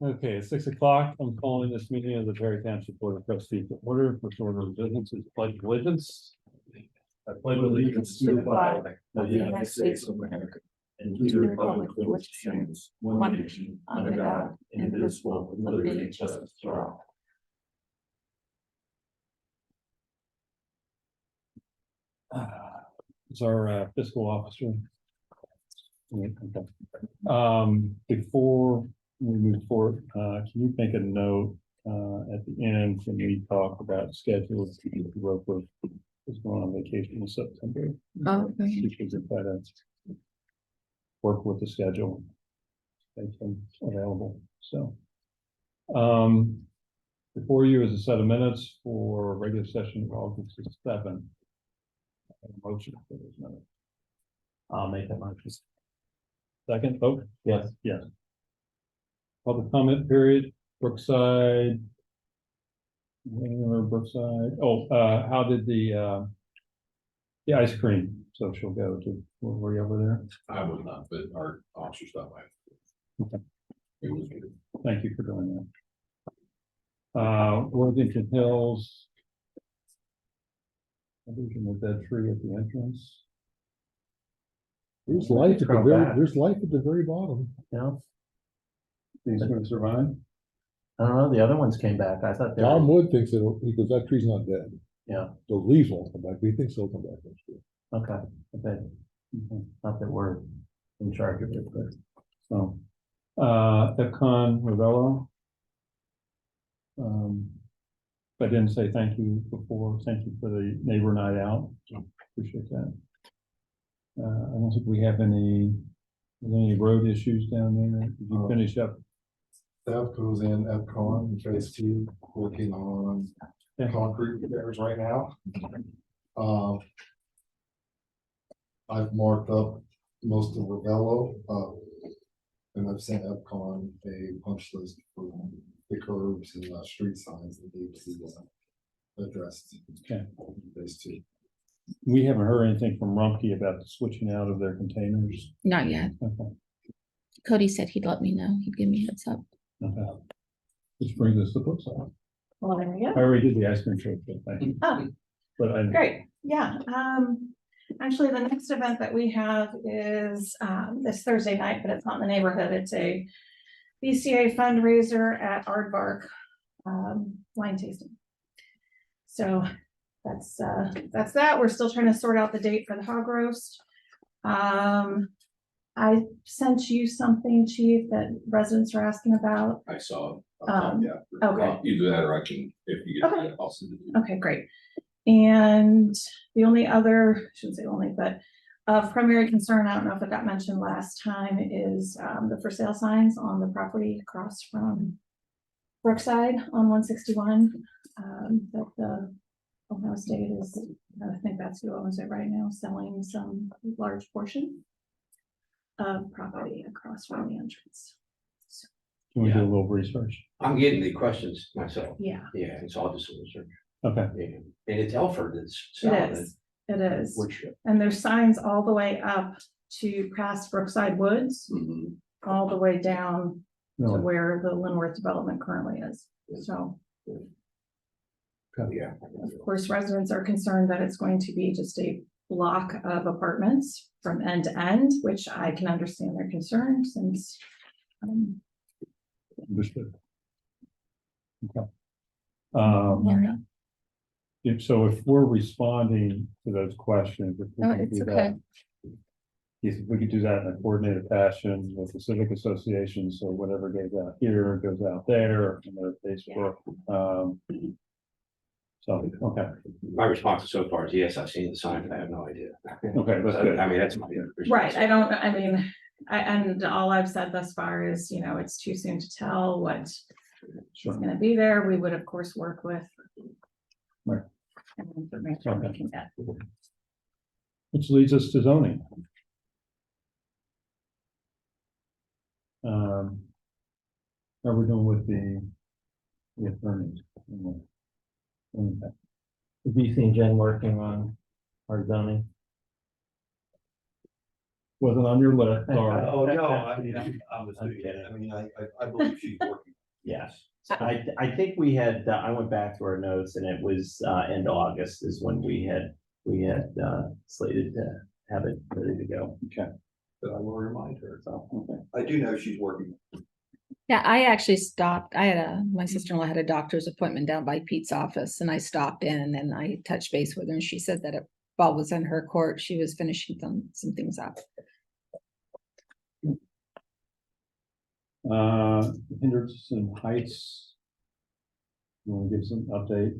Okay, it's 6 o'clock. I'm calling this meeting of the Perry Township Board of Trustees to order. First order of business is pledge of allegiance. I pledge allegiance to the flag of the United States of America and to the republic for which it stands, one nation, under God, indivisible, with liberty and justice for all. It's our fiscal officer. Okay. Before we move forward, can you make a note at the end when we talk about schedules? Roper is going on vacation in September. Okay. Because of that, work with the schedule. Make them available. So, before you is a set of minutes for regular session of August 7th. Motion for those minutes. I'll make that motion. Second vote? Yes. Yes. Public comment period, Brookside. Brookside. Oh, how did the ice cream social go to? Were you over there? I was not, but our officer stopped by. Okay. It was good. Thank you for doing that. Worthington Hills. There's a dead tree at the entrance. There's life at the very bottom. Yeah, These going to survive? I don't know. The other ones came back. I thought they were. Tom Wood thinks it'll, because that tree's not dead. Yeah. The leaves won't come back, but he thinks they'll come back next year. Okay. Okay. Not that we're in charge of it, but So, Epcon Ravello. I didn't say thank you before. Thank you for the neighbor night out. Appreciate that. I don't think we have any road issues down there. Did you finish up? Staff goes in Epcon and tries to working on concrete repairs right now. I've marked up most of Ravello, and I've sent Epcon a punch list for the curbs and street signs that need to be addressed. Okay. Those two. We haven't heard anything from Rumpke about the switching out of their containers. Not yet. Okay. Cody said he'd let me know. He'd give me a heads up. Okay. Which brings us to Brookside. Well, there we go. I already did the ice cream trip, but thank you. Oh, But I, great. Yeah. Actually, the next event that we have is this Thursday night, but it's not in the neighborhood. It's a BCA fundraiser at Aardvark wine tasting. So that's that. We're still trying to sort out the date for the hog roast. I sent you something, Chief, that residents are asking about. I saw. Okay. Either that or I can, if you get Okay. that, I'll send it to you. Okay, great. And the only other, I shouldn't say only, but of primary concern, I don't know if it got mentioned last time, is the for sale signs on the property across from Brookside on 161. That the Ohio State is, I think that's who owns it right now, selling some large portion of property across from the entrance. So, can we do a little research? I'm getting the questions myself. yeah, Yeah, it's all just research. Okay. Yeah. And it's Elford that's it selling it, is. It is. which, And there's signs all the way up to past Brookside Woods, all the way down to Really? where the Linworth development currently is. So, yeah. of course, residents are concerned that it's going to be just a block of apartments from end to end, which I can understand their concern since Understood. Okay. So if we're responding to those questions, if we Oh, can it's do okay. that. If we could do that in a coordinated fashion with the civic association, so whatever goes out here goes out there, and their Facebook. So, okay, My response so far is yes, I've seen the sign, but I have no idea. okay, that's good. I mean, that's my. right, I mean, and all I've said thus far is, you know, it's too soon to tell what is Sure. gonna be there. We would, of course, work with Right. any information we can get. Which leads us to zoning. How we're doing with the attorneys. Okay. BC and Jen working on our zoning. Wasn't on your list, sorry. Oh, no, I mean, I believe she's working Yes, I think we had, I went back to our notes and it was, end August is when we had slated to have it ready to go. But I will remind her. So, okay. I do know she's working. Yeah, I actually stopped. My sister-in-law had a doctor's appointment down by Pete's office and I stopped in and then I touched base with her and she said that it ball was in her court. She was finishing some things up. Henderson Heights. You want to give some update?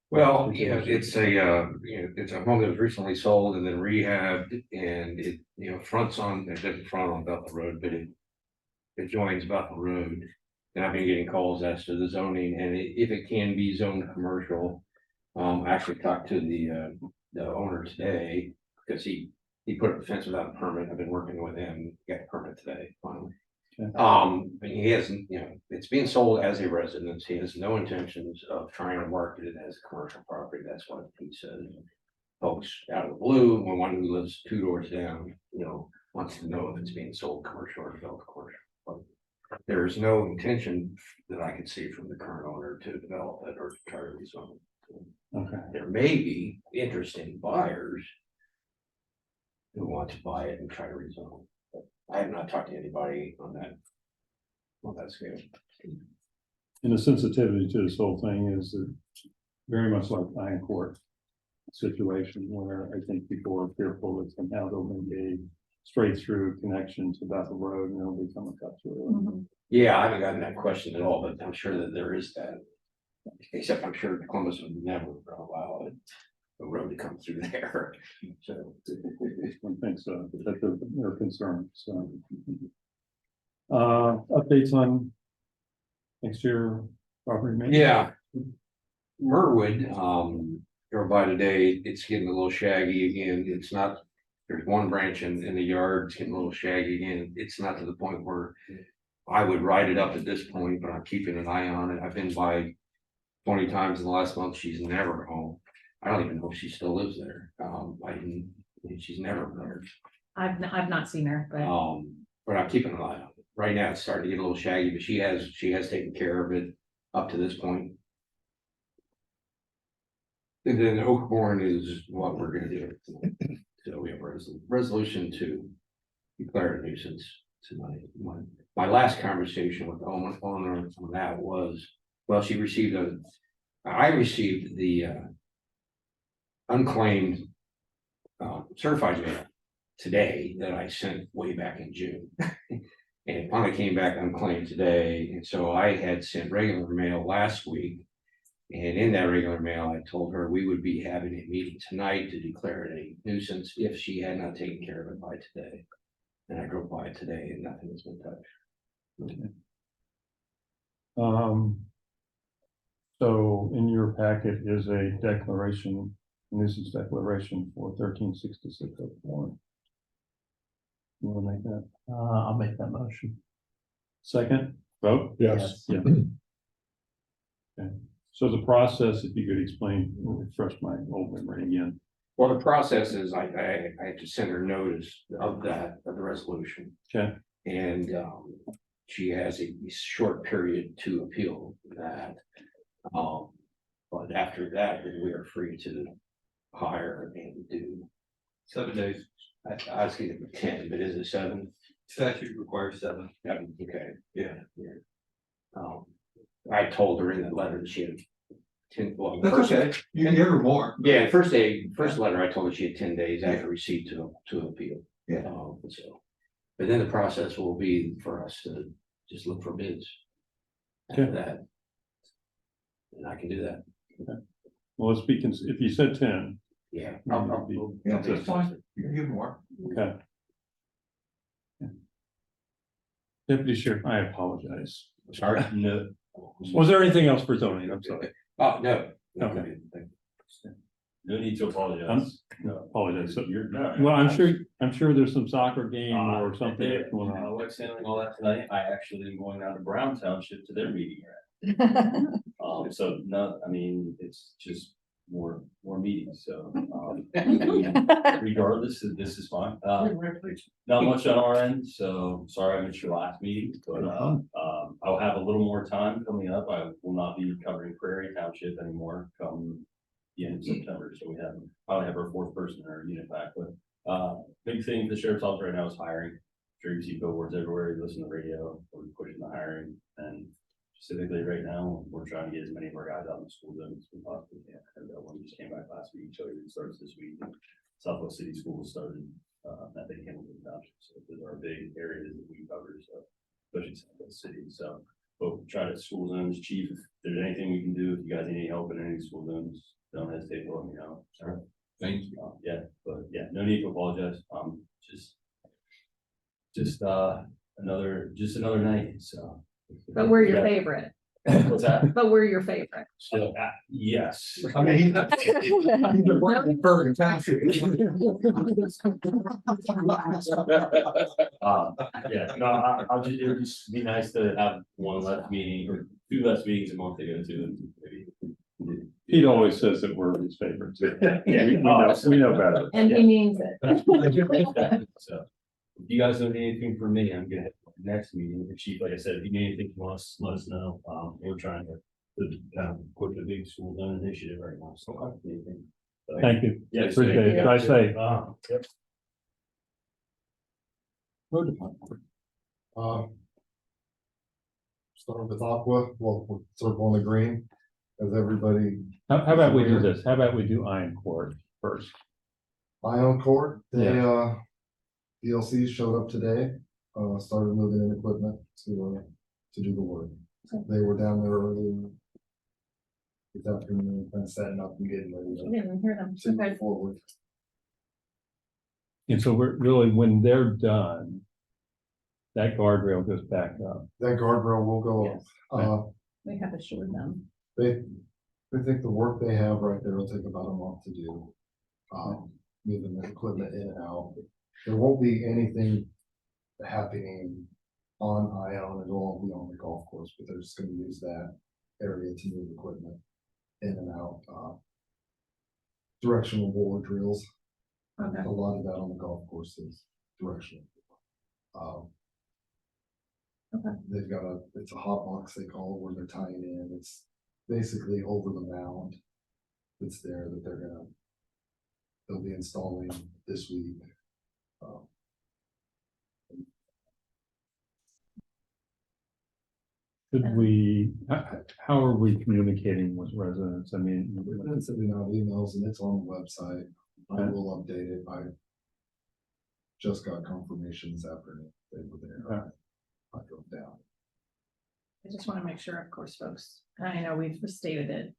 Well, yeah, it's a, it's a home that was recently sold and then rehabbed and it, fronts on, it doesn't front on Bethel Road, but it joins Bethel Road. And I've been getting calls as to the zoning and if it can be zoned commercial. I actually talked to the owner today because he put up the fence without a permit. I've been working with him, got a permit today, finally. But he hasn't, it's being sold as a residence. He has no intentions of trying to market it as a commercial property. That's what he said. Folks out of the blue, when one who lives 2 doors down, wants to know if it's being sold commercial or developed commercial. But there's no intention that I could see from the current owner to develop it or to try to rezone it. Okay. There may be interesting buyers who want to buy it and try to rezone it. But I have not talked to anybody on that scale. And the sensitivity to this whole thing is that very much like Iron Court situation where I think people are fearful that somehow they'll make a straight through connection to Bethel Road and it'll become a cut through. Yeah, I haven't gotten that question at all, but I'm sure that there is that. Except I'm sure Columbus would never allow a road to come through there. So I think so, that they're concerned, so. Updates on next year property maintenance? yeah. Merwood, drove by today, it's getting a little shaggy again. It's not, there's one branch in the yard, it's getting a little shaggy again. It's not to the point where I would write it up at this point, but I'm keeping an eye on it. I've been by 20 times in the last month. She's never home. I don't even know if she still lives there. She's never there. I've not seen her, But I'm keeping an eye on it. Right now, it's starting to get a little shaggy, but she has taken care of it up to this point. And then Oakborn is what we're gonna do. So we have a resolution to declare a nuisance tonight. My last conversation with the owner on that was, well, I received the unclaimed certified mail today that I sent way back in June. And it finally came back unclaimed today, and so I had sent regular mail last week. And in that regular mail, I told her we would be having a meeting tonight to declare it a nuisance if she had not taken care of it by today. And I drove by it today and nothing has been touched. So in your packet is a declaration, nuisance declaration for 1366 Oakborn. You want to make that? I'll make that motion. Second, vote? Yes. Yeah. Okay, so the process, if you could explain, refresh my old memory again. Well, the process is I have to send her notice of the resolution. Okay. And she has a short period to appeal that. But after that, then we are free to hire and do 7 days. I was thinking 10, but is it 7? Statute requires 7. Okay, Yeah. I told her in that letter that she had 10. Well, That's first, okay. You can give her more. yeah, first letter, I told her she had 10 days after receipt to appeal. Yeah. So, but then the process will be for us to just look for bids. After Okay. that. And I can do that. Well, let's be, if you said 10, Yeah. Yeah, that's fine. You can give more. okay. Deputy Sheriff, I apologize. Sorry. No. Was there anything else for zoning? I'm sorry. Oh, no. Okay. No need to apologize. Apologize. So, You're. well, I'm sure there's some soccer game or something that's going on. What's handling all that tonight? I actually am going down to Brown Township to their meeting. So no, I mean, it's just more meetings, so, regardless, this is fine. Not much on our end, so sorry I missed your last meeting, but, I'll have a little more time coming up. I will not be covering Prairie Township anymore come the end of September, so we probably have our fourth person in our unit back, but, big thing for the sheriff's office right now is hiring. Sure, you see billboards everywhere, you listen to the radio, we're pushing the hiring, and specifically right now, we're trying to get as many of our guys out in the school zone as we possibly can. And one just came back last week, so it starts this week. Southwest City Schools started, that they came with the township, so those are our big areas that we cover, so especially Southwest City, so. But we try to school zones, chief, if there's anything we can do, if you guys need any help in any school zones, don't hesitate to let me know. Sure. Thank you. Yeah, but yeah, no need to apologize, just another night, so. But we're your Yeah. favorite, What's that? but we're your favorite. Yes. I mean, he's been working in Bergen Township. Yeah, no, I'll just, it would just be nice to have one less meeting or two less meetings a month to go to and maybe. Pete always says that we're his favorites. Yeah. We know better. And he means it. So, if you guys don't need anything from me, I'm gonna, next meeting, the chief, like I said, if you need anything from us, let us know. We're trying to put the big school zone initiative right now, so. Anything. So, Thank you. Yeah, Appreciate it. yeah. Drive safe. Yep. Road department. Start with Aqua, well, we'll circle on the green, as everybody, How about we do this? How about we do Iron Court first? Ion Court, they, Yeah. DLC showed up today, started moving in equipment to do the work. They were down there earlier. This afternoon, kind of setting up and getting ready I didn't hear them. to Okay. move forward. And so we're really, when they're done, that guardrail goes back up. That guardrail will go up. Yes. We have assured them. They think the work they have right there will take about a month to do. Moving the equipment in and out. There won't be anything happening on Ion, it'll all be on the golf course, but they're just gonna use that area to move equipment in and out. Directional roller drills, Okay. a lot of that on the golf course is directional. Okay. They've got it's a hot box they call it, where they're tying in, it's basically over the mound. That's there that they'll be installing this week. Could we, how are we communicating with residents? I mean. We've been sending out emails and it's on the website. I Okay. will update it. I just got confirmation this afternoon. They were there. Okay. I drove down. I just want to make sure, of course, folks, and I know we've stated it.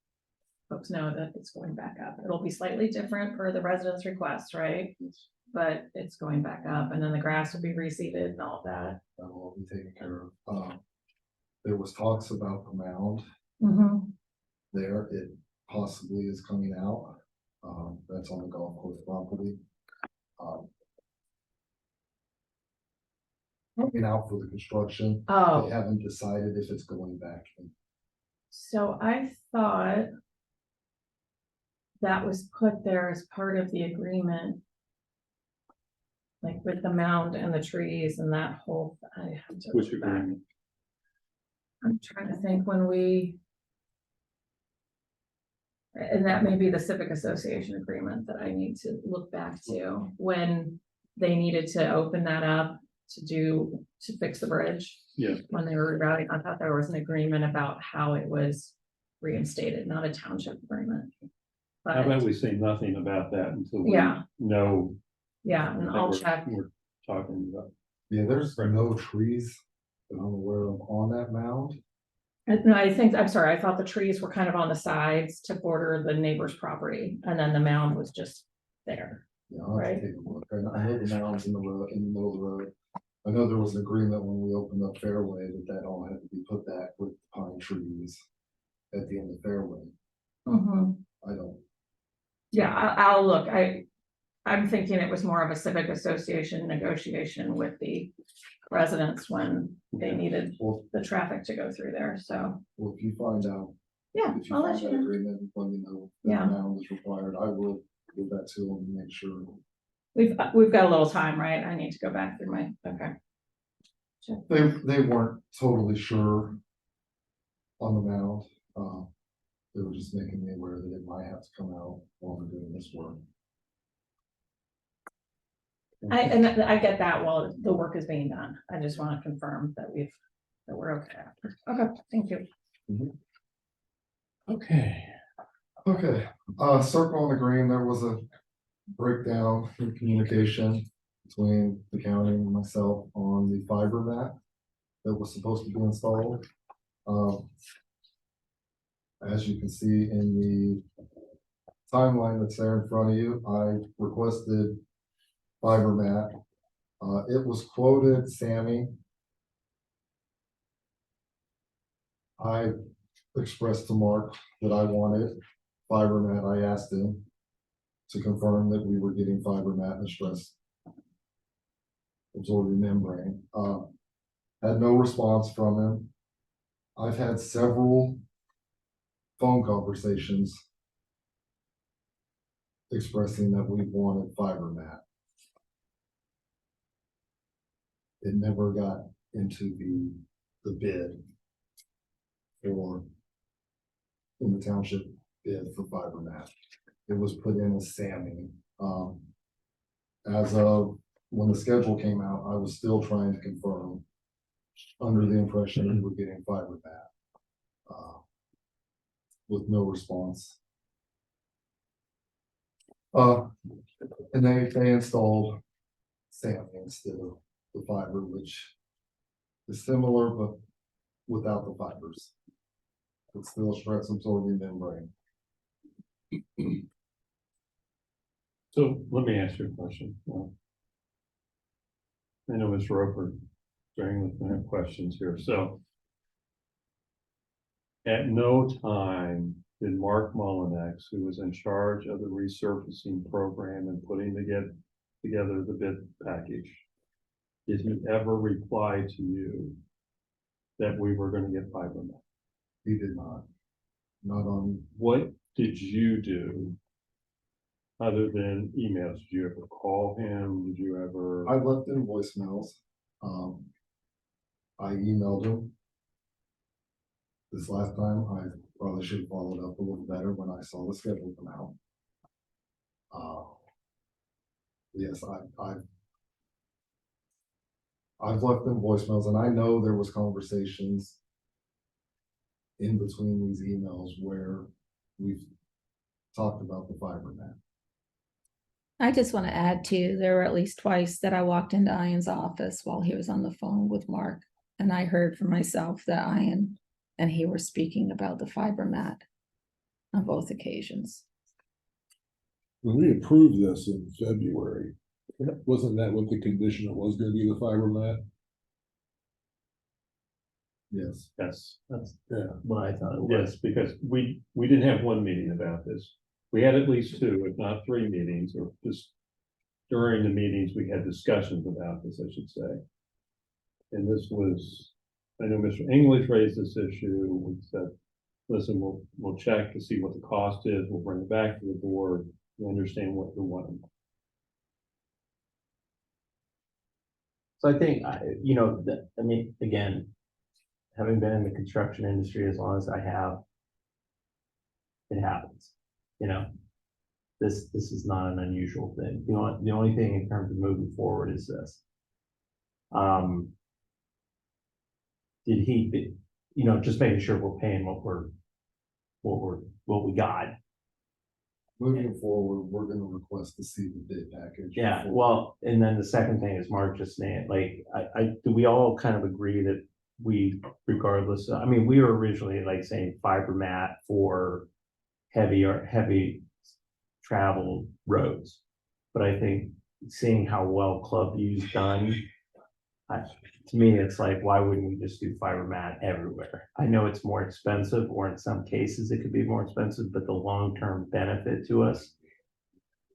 Folks know that it's going back up. It'll be slightly different per the residents' request, right? But it's going back up and then the grass will be reseeded and all that. That will all be taken care of. There was talks about the mound Mm-hmm. there. It possibly is coming out. That's on the golf course property. Coming out for the construction. Oh, They haven't decided if it's going back in. so I thought that was put there as part of the agreement. Like with the mound and the trees and that whole, I have to. Which look back. agreement? I'm trying to think when we. And that may be the civic association agreement that I need to look back to, when they needed to open that up to fix the bridge. Yeah. When they were rerouting, I thought there was an agreement about how it was reinstated, not a township agreement. How about But, we say nothing about that until we Yeah. know. yeah, and that I'll we're- check. We're talking about. Yeah, there's no trees that I'm aware of on that mound. No, I'm sorry, I thought the trees were kind of on the sides to border the neighbor's property, and then the mound was just there. Yeah, I'll have Right. to take a look. I know the mound's in the road, in the middle of the road. I know there was an agreement when we opened up Fairway that all had to be put back with pine trees at the end of Fairway. Mhm. I don't, Yeah, I'll look, I'm thinking it was more of a civic association negotiation with the residents when they needed well, the traffic to go through there, so. if you find out Yeah, If you I'll let find you that know. agreement, let me know. If Yeah. mound is required, I will give that to them and make sure. We've got a little time, right? I need to go back through my, okay. They weren't totally sure on the mound. They were just making me aware that it might have to come out while we're doing this work. I get that while the work is being done. I just want to confirm that we're okay. Okay, thank you. Okay. Okay, circle on the green, there was a breakdown in communication between the county and myself on the fiber mat that was supposed to be installed. As you can see in the timeline that's there in front of you, I requested fiber mat. It was quoted, Sammy. I expressed to Mark that I wanted fiber mat. I asked him to confirm that we were getting fiber mat and stress absorbing membrane. Had no response from him. I've had several phone conversations expressing that we wanted fiber mat. It never got into the bid for in the township bid for fiber mat. It was put in as Sammy. As of when the schedule came out, I was still trying to confirm under the impression that we're getting fiber mat. With no response. And they installed Sammy instead of the fiber, which is similar, but without the fibers. It's still a stress absorbing membrane. So let me ask you a question. I know Mr. Roper, during the questions here, so. At no time did Mark Mullinex, who was in charge of the resurfacing program and putting together the bid package, did he ever reply to you that we were gonna get fiber mat? He did not. Not on, What did you do other than emails? Did you ever call him? Did you ever? I left in voicemails. I emailed him. This last time, I probably should have followed up a little better when I saw the schedule come out. Yes, I've left them voicemails, and I know there was conversations in between these emails where we've talked about the fiber mat. I just want to add too, there were at least twice that I walked into Ian's office while he was on the phone with Mark. And I heard for myself that Ian and he were speaking about the fiber mat on both occasions. When we approved this in February, wasn't that what the condition it was gonna be, the fiber mat? Yes. Yes, That's Yeah. what I thought it was. yes, because we didn't have one meeting about this. We had at least two, if not three meetings, or just during the meetings, we had discussions about this, I should say. And this was, I know Mr. English raised this issue. We said, listen, we'll check to see what the cost is. We'll bring it back to the board. We understand what you're wanting. So I think, you know, I mean, again, having been in the construction industry as long as I have, it happens, you know? This is not an unusual thing. You know, the only thing in terms of moving forward is this. Did he, you know, just making sure we're paying what we got. Moving forward, we're gonna request to see the bid package. Yeah, before- well, and then the second thing is Mark just saying, like, do we all kind of agree that we, regardless, I mean, we were originally like saying fiber mat for heavy travel roads. But I think seeing how well Club U's done, to me, it's like, why wouldn't we just do fiber mat everywhere? I know it's more expensive, or in some cases it could be more expensive, but the long-term benefit to us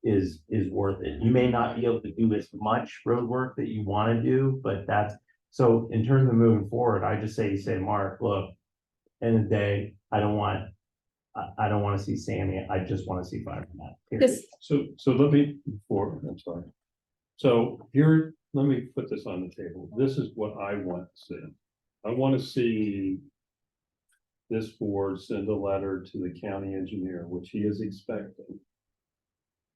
is worth it. You may not be able to do as much road work that you want to do, but that's, so in terms of moving forward, I just say, Mark, look, end of the day, I don't want I don't wanna see Sammy, I just wanna see fiber mat. period. This, So let me, I'm sorry. So here, let me put this on the table. This is what I want to see. I want to see this board send a letter to the county engineer, which he is expecting.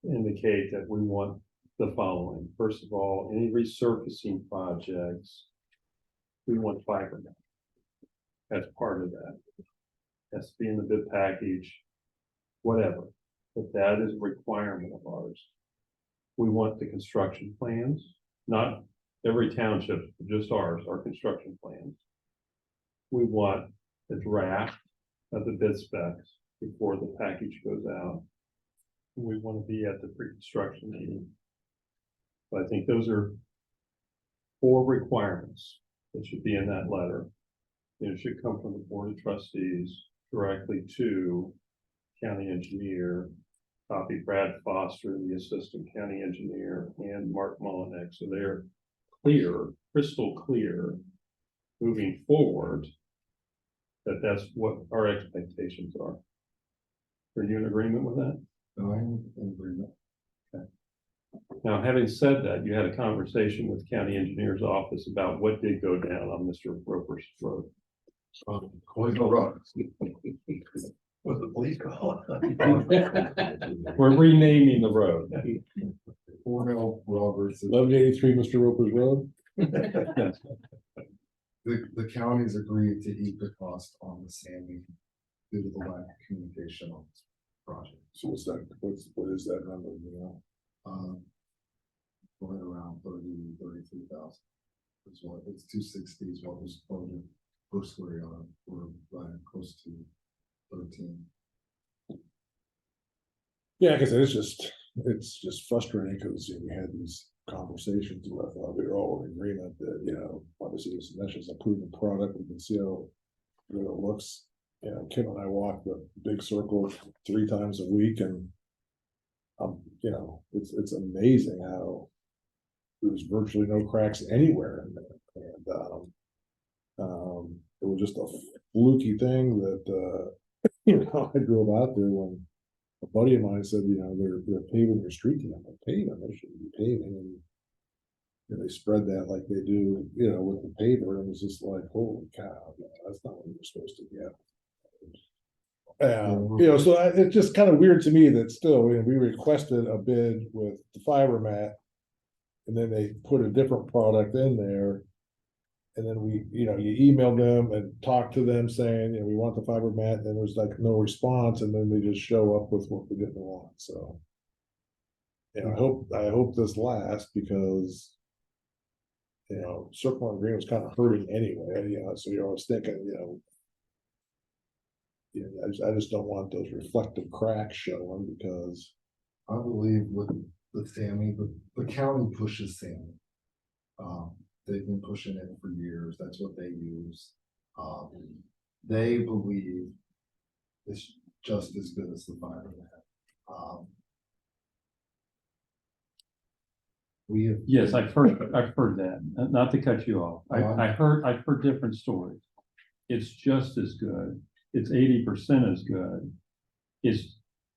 Indicate that we want the following. First of all, any resurfacing projects, we want fiber net as part of that. Has to be in the bid package, whatever, but that is a requirement of ours. We want the construction plans, not every township, just ours, our construction plans. We want the draft of the bid specs before the package goes out. We want to be at the pre-construction meeting. But I think those are 4 requirements that should be in that letter. And it should come from the Board of Trustees directly to county engineer, copy Brad Foster, the assistant county engineer, and Mark Mullinex. So they're clear, crystal clear, moving forward, that that's what our expectations are. Are you in agreement with that? I'm in agreement. Now, having said that, you had a conversation with the county engineer's office about what did go down on Mr. Roper's road. Quite a rock. Was the police call? We're renaming the road. Cornell Roberts, 1183 Mr. Roper's Road. the counties agreed to eat the cost on the Sammy due to the lack of communication on this project. So what is that number, you know? Right around 33,000. Is what, it's 260 is what was quoted per square yard, we're right close to 13. Yeah, like I said, it's just frustrating because we had these conversations where I thought we were all in agreement that, you know, obviously that's just a proven product. We can see how good it looks. You know, Kim and I walk the big circle 3 times a week, and you know, it's amazing how there's virtually no cracks anywhere in there. And it was just a fluky thing that you know, I drove out there when a buddy of mine said, you know, they're paving your street, and I'm like, paving, they shouldn't be paving, and you know, they spread that like they do, you know, with the paver, and it's just like, holy cow, you know, that's not what you're supposed to get. You know, so it's just kind of weird to me that still, you know, we requested a bid with the fiber mat, and then they put a different product in there. And then we, you know, you email them and talk to them saying, you know, we want the fiber mat, and there's like no response, and then they just show up with what we didn't want, so. And I hope this lasts, because, you know, Circle and Green was kind of hurting anyway, you know, so you know, I was thinking, I just don't want those reflective cracks showing, because. I believe with the Sammy, the county pushes Sammy. They've been pushing it for years. That's what they use. They believe it's just as good as the fiber mat. We have. Yes, I've heard that, not to cut you off. I've heard different stories. It's just as good. It's 80% as good.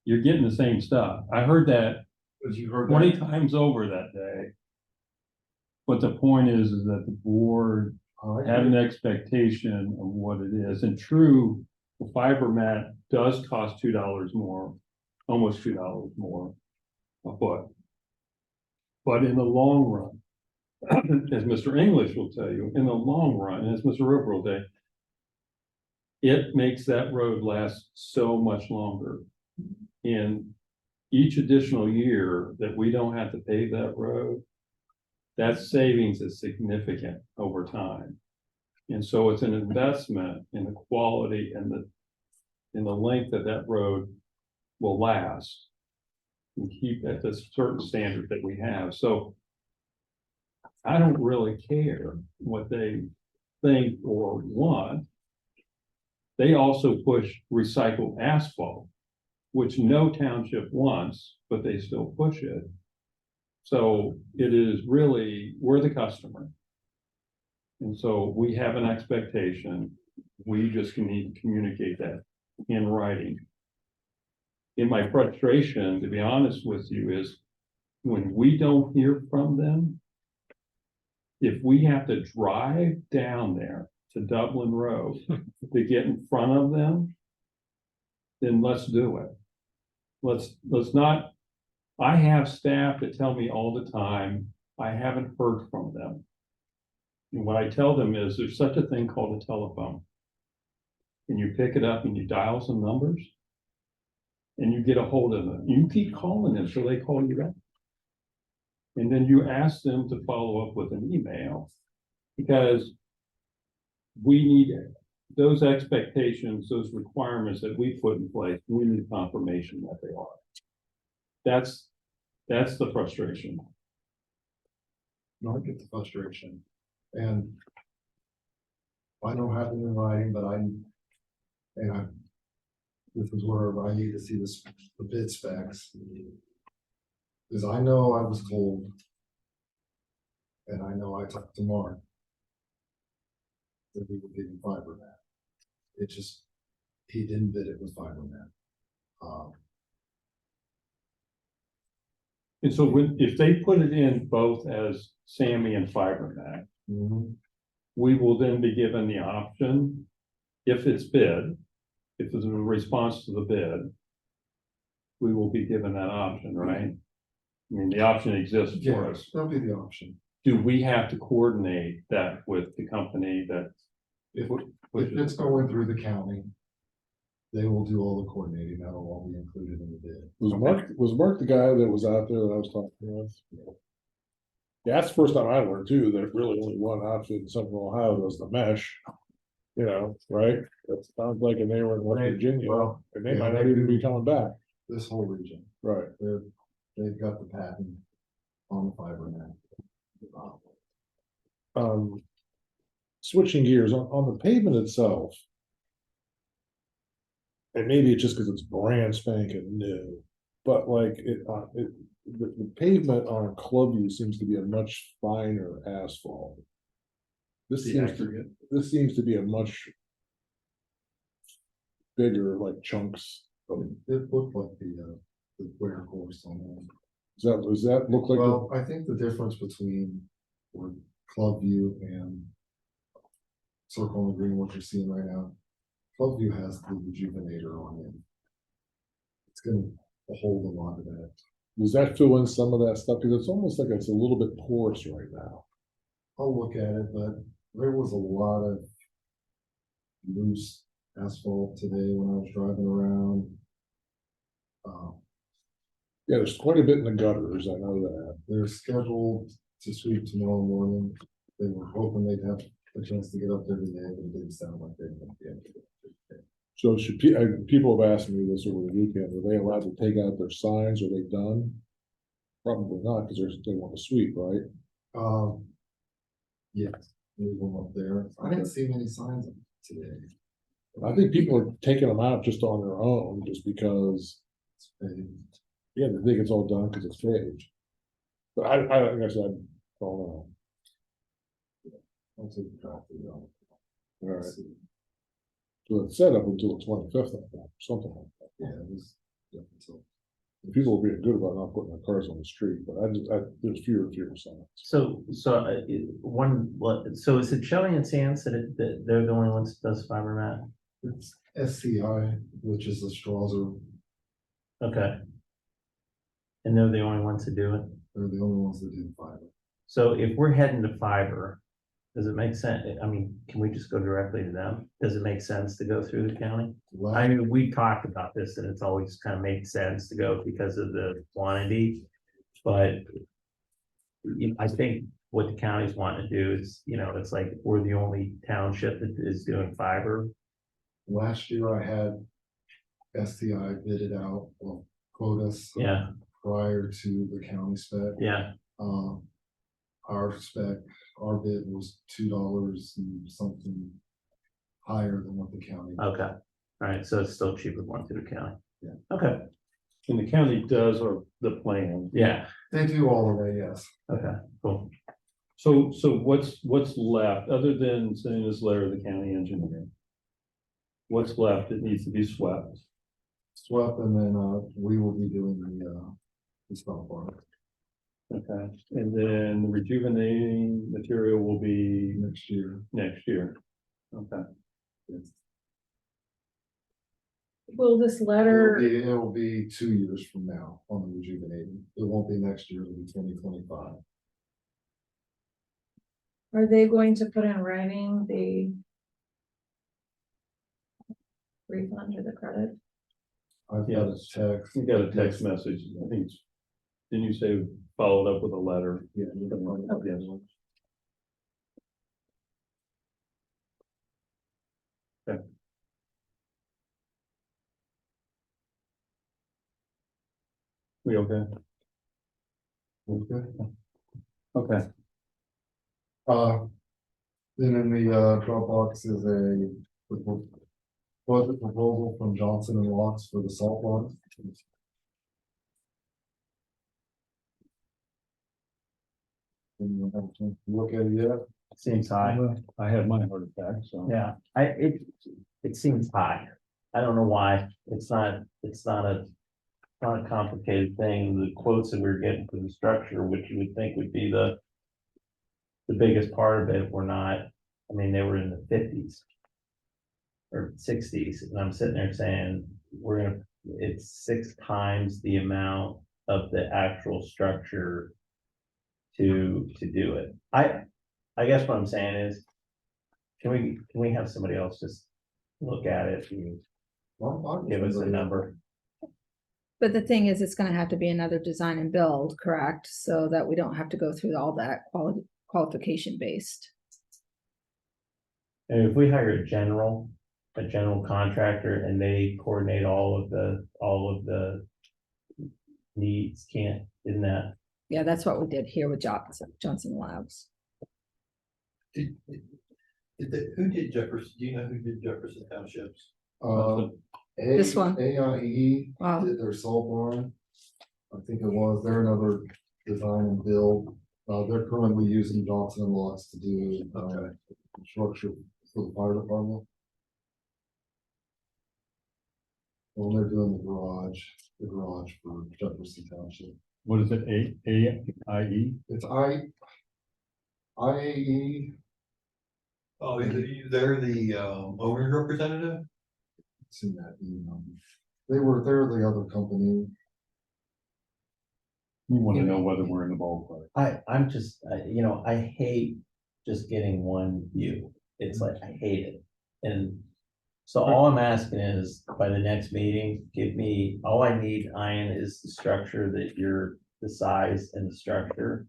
You're getting the same stuff. I heard that 20 times over that day. But the point is that the board had an expectation of what it is. And true, the fiber mat does cost $2 more, almost $2 more a foot. But in the long run, as Mr. English will tell you, in the long run, and as Mr. Roper will say, it makes that road last so much longer. In each additional year that we don't have to pave that road, that savings is significant over time. And so it's an investment in the quality and the length that that road will last and keep at this certain standard that we have. So I don't really care what they think or want. They also push recycled asphalt, which no township wants, but they still push it. So it is really, we're the customer. And so we have an expectation. We just need to communicate that in writing. in my frustration, to be honest with you, is when we don't hear from them, if we have to drive down there to Dublin Road to get in front of them, then let's do it. Let's not, I have staff that tell me all the time, I haven't heard from them. And what I tell them is there's such a thing called a telephone. And you pick it up and you dial some numbers and you get a hold of them. You keep calling them till they call you back. And then you ask them to follow up with an email because we need those expectations, those requirements that we put in place, we need confirmation that they are. That's the frustration. No, I get the frustration, and I don't have it in writing, but this is where I need to see this, the bid specs. Because I know I was told, and I know I talked to Mark, that we were getting fiber net. It just, he didn't bid it with fiber net. And so if they put it in both as Sammy and FiberNet, we will then be given the option, if it's bid, if there's a response to the bid, we will be given that option, right? I mean, the option exists for us. That'll be the option. Do we have to coordinate that with the company that? If it's going through the county, they will do all the coordinating. That'll all be included in the bid. Was Mark the guy that was out there that I was talking with? Yeah, that's the first time I learned too, that really only one option in Central Ohio was the mesh. You know, right? That sounds like, and they were in West Virginia, Well, and they yeah, might they not even do. be coming back. This whole region, Right. they've got the patent on the fiber net. Switching gears on the pavement itself. And maybe it's just because it's brand spanking new, but like the pavement on Clubview seems to be a much finer asphalt. This seems to be a much bigger, like chunks. It looked like the wear course on that. Does that look like? Well, I think the difference between Clubview and Circle and Green, what you're seeing right now, Clubview has the rejuvenator on it. It's gonna hold a lot of that. Does that fill in some of that stuff? Because it's almost like it's a little bit porous right now. I'll look at it, but there was a lot of loose asphalt today when I was driving around. Yeah, there's quite a bit in the gutters, I know that. They're scheduled to sweep tomorrow morning. They were hoping they'd have a chance to get up there today, but it didn't sound like they would be able to. So should people have asked me this over the weekend, are they allowed to take out their signs? Are they done? Probably not, because they want to sweep, right? Yes, there's one up there. I didn't see many signs of it today. I think people are taking them out just on their own, just because, yeah, they think it's all done because it's staged. But I guess I don't know. I'll take the draft. All right. So it's set up until the 25th, I think, something like that. Yeah, it was. So People will be good about not putting their cars on the street, but there's fewer and fewer signs. So is it Shelley and Sands that they're the only ones that does fiber mat? it's SCI, which is the Strasser. Okay. And they're the only ones that do it? They're the only ones that do the fiber. So if we're heading to fiber, does it make sense? I mean, can we just go directly to them? Does it make sense to go through the county? I mean, we talked about this and it's always kind of made sense to go because of the quantity. But I think what the county's wanting to do is, it's like, we're the only township that is doing fiber. Last year I had STI bid it out, well, quote us. Yeah. Prior to the county spec. Yeah. Our spec, our bid was $2 and something higher than what the county. Okay. All right. So it's still cheaper going through the county. Yeah. Okay. And the county does or the plan. Yeah. They do all of that, yes. Okay, cool. So what's left, other than sending this letter to the county engineer? What's left that needs to be swept? swept, and then, we will be doing the stop bar Okay, and then the rejuvenating material will be next year. next year. Okay, Will this letter, It will be 2 years from now on the rejuvenating. It won't be next year, it'll be 2025. are they going to put in writing the refund or the credit? I've got a text. you got a text message, I think, didn't you say followed up with a letter? Yeah. Okay. Okay. We okay? Okay. Okay, Then in the Dropbox is a budget proposal from Johnson and Watts for the salt line. And you have a chance to look at it yet? Seems high. I had my heart attack, so. Yeah, it seems high. I don't know why. It's not a complicated thing. The quotes that we're getting for the structure, which you would think would be the biggest part of it, were not, I mean, they were in the 50s or 60s, and I'm sitting there saying, it's 6 times the amount of the actual structure to do it. I guess what I'm saying is, can we have somebody else just look at it and give us a number? But the thing is, it's gonna have to be another design and build, correct? So that we don't have to go through all that qualification based. And if we hire a general contractor and they coordinate all of the needs, isn't that? Yeah, that's what we did here with Johnson Labs. Who did Jefferson, do you know who did Jefferson Townships? This one. AIE Wow. did their salt barn. I think it was, they're another design and build. They're currently using Johnson and Watts to do, structure for the fire department. Well, they're doing the garage for Jefferson Township. What is it, AIE? It's IAE. Oh, they're the owner's representative? Seen that email. They're the other company. We want to know whether we're in the ballpark. I'm just, I hate just getting one view. It's like, I hate it. And so all I'm asking is, by the next meeting, all I need, Ian, is the structure the size and the structure.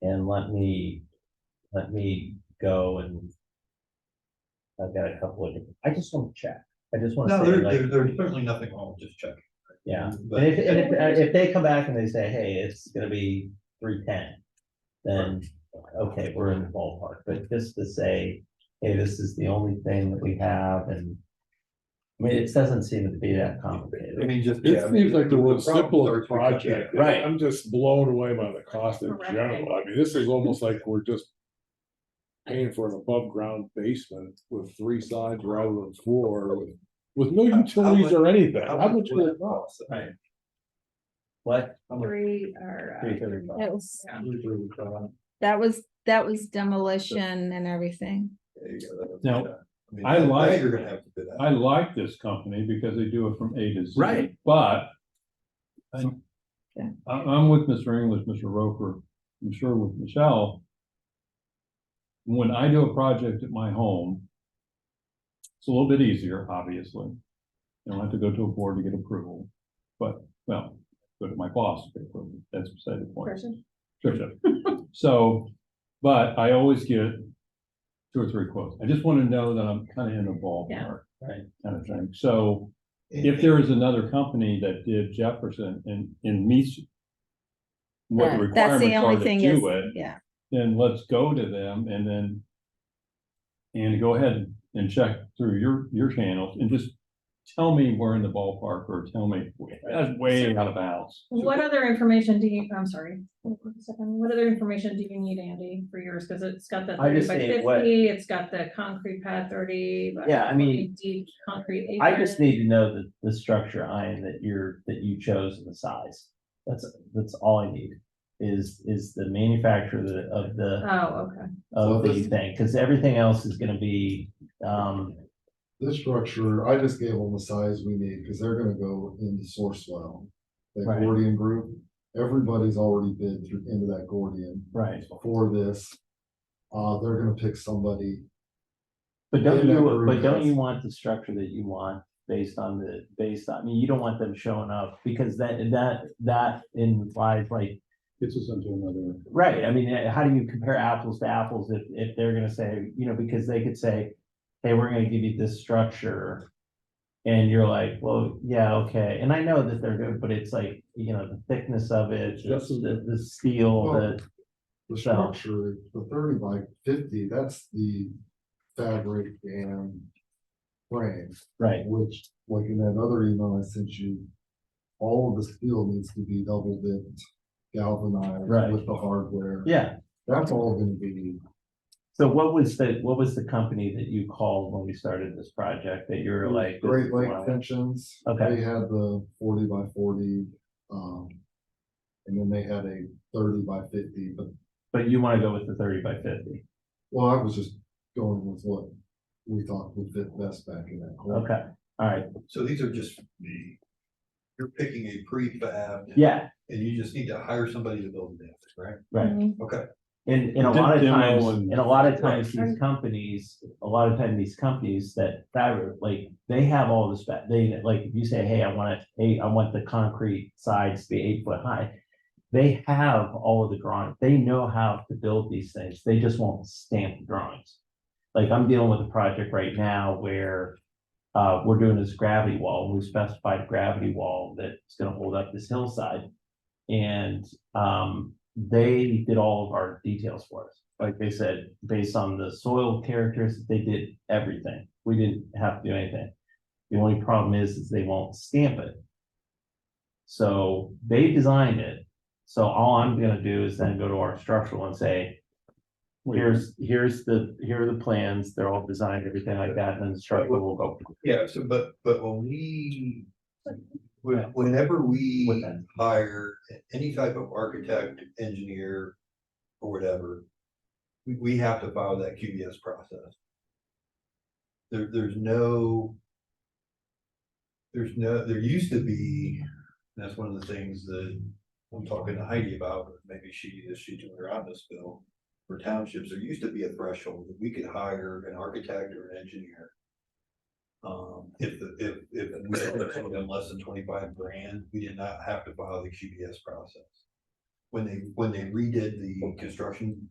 And let me go, and I've got a couple of, I just want to check. I just want to No, say, there's certainly nothing wrong with just checking. yeah, But- and if they come back and they say, hey, it's gonna be 310, then, okay, we're in the ballpark, but just to say, hey, this is the only thing that we have, and I mean, it doesn't seem to be that complicated. I mean, just. It seems like the problem simplest starts to cut project. back. Right. I'm just blown away by the cost in general. I mean, this is almost like we're just paying for an above ground basement with 3 sides rather than 4 with no utilities or anything. How much would it cost? Right. What? 3 are. 335. It was, that was demolition and everything. There you go. Now, mean, I like- You're gonna have to do that. I like this company because they do it from A to Z. Right. But Yeah. I'm with Mr. English, Mr. Roper, I'm sure with Michelle. When I do a project at my home, it's a little bit easier, obviously. I don't have to go to a board to get approval, but, well, go to my boss to get approval. That's beside the point. Person. Trisha. So, but I always get 2 or 3 quotes. I just want to know that I'm kind of in the ballpark, Right. kind of thing. So if there is another company that did Jefferson and meets what the That's the requirements are only to thing is, do it, yeah, then let's go to them and go ahead and check through your channels and just tell me we're in the ballpark or tell me that's way out of bounds. What other information do you, I'm sorry, hold on a second. What other information do you need, Andy, for yours? Because it's got the I 30 just by need what- 50, it's got the concrete pad 30. by Yeah, I mean, 40 deep concrete I just apron. need to know the structure, Ian, that you chose and the size. That's all I need, is the manufacturer of the Oh, okay. of So the this- thing, because everything else is gonna be, This structure, I just gave them the size we need, because they're gonna go into source well. The Right. Gordian group, everybody's already been through into that Gordian right. for this. They're gonna pick somebody. But don't Yeah, you, but don't yes. you want the structure that you want based on, I mean, you don't want them showing up, because that implies like, Gets us into another. right, I mean, how do you compare apples to apples if they're gonna say, because they could say, hey, we're gonna give you this structure. And you're like, well, yeah, okay, and I know that they're good, but it's like, the thickness of it, the steel, Well, the, The So- structure, the 30 by 50, that's the fabric and frame, right, which, like in that other email I sent you, all of the steel needs to be double dipped, galvanized Right. with the hardware. yeah. That's all gonna be, So what was the company that you called when we started this project that you're like? this Great is Lake one- Tensions. Okay. They had the 40 by 40, and then they had a 30 by 50, But you wanna go with the 30 by 50, well, I was just going with what we thought would fit best back in that corner. okay, all right, So these are just you're picking a prefab. yeah, And you just need to hire somebody to build it, right? right. Mhm. Okay. And a lot of Demo times, and- and a lot of times these companies, that fabric, like, they have all the spec, they, like, if you say, hey, I want the concrete sides to be 8 foot high. They have all of the drawings, they know how to build these things, they just won't stamp the drawings. Like, I'm dealing with a project right now where we're doing this gravity wall, and we specified a gravity wall that's gonna hold up this hillside. And they did all of our details for us. Like they said, based on the soil characteristics, they did everything. We didn't have to do anything. The only problem is they won't stamp it. So they designed it. So all I'm gonna do is then go to our structural and say, here are the plans, they're all designed, everything like that, and then the structural will go. Yeah, so but when whenever With we that. hire any type of architect, engineer, or whatever, we have to follow that QBS process. There used to be, and that's one of the things that I'm talking to Heidi about, but maybe she's doing around this bill. For townships, there used to be a threshold that we could hire an architect or an engineer. If we had something less than 25 grand, we did not have to follow the QBS process. When they redid the construction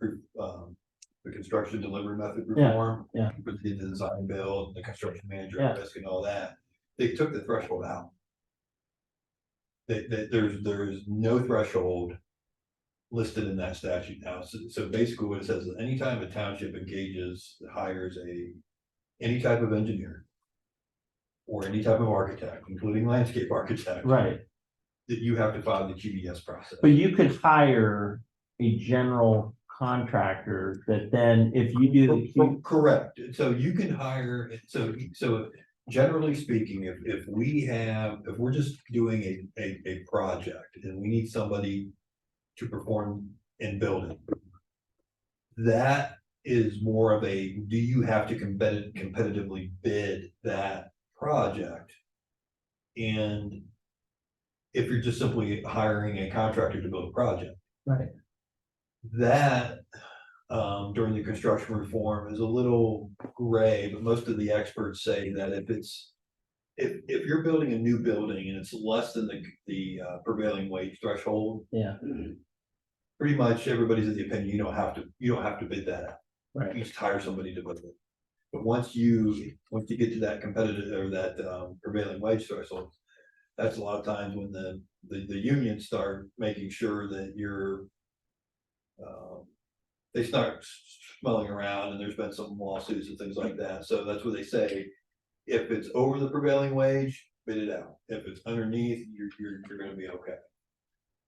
delivery method reform. yeah. With the design build, the construction manager Yeah. risk and all that, they took the threshold out. There's no threshold listed in that statute now. So basically what it says is anytime a township hires any type of engineer or any type of architect, including landscape architect. Right, That you have to follow the QBS process. but you could hire a general contractor that then, if you do the Q, Correct. So you can hire, so generally speaking, if we're just doing a project and we need somebody to perform and build it. That is more of do you have to competitively bid that project? And if you're just simply hiring a contractor to build a project. right, That during the construction reform is a little gray, but most of the experts say that if you're building a new building and it's less than the prevailing wage threshold, yeah, pretty much everybody's of the opinion you don't have to bid that out. right, You just hire somebody to build it. But once you get to that competitive or that prevailing wage threshold, that's a lot of times when the unions start making sure that they start smelling around, and there's been some lawsuits and things like that. So that's what they say. if it's over the prevailing wage, bid it out. If it's underneath, you're gonna be okay.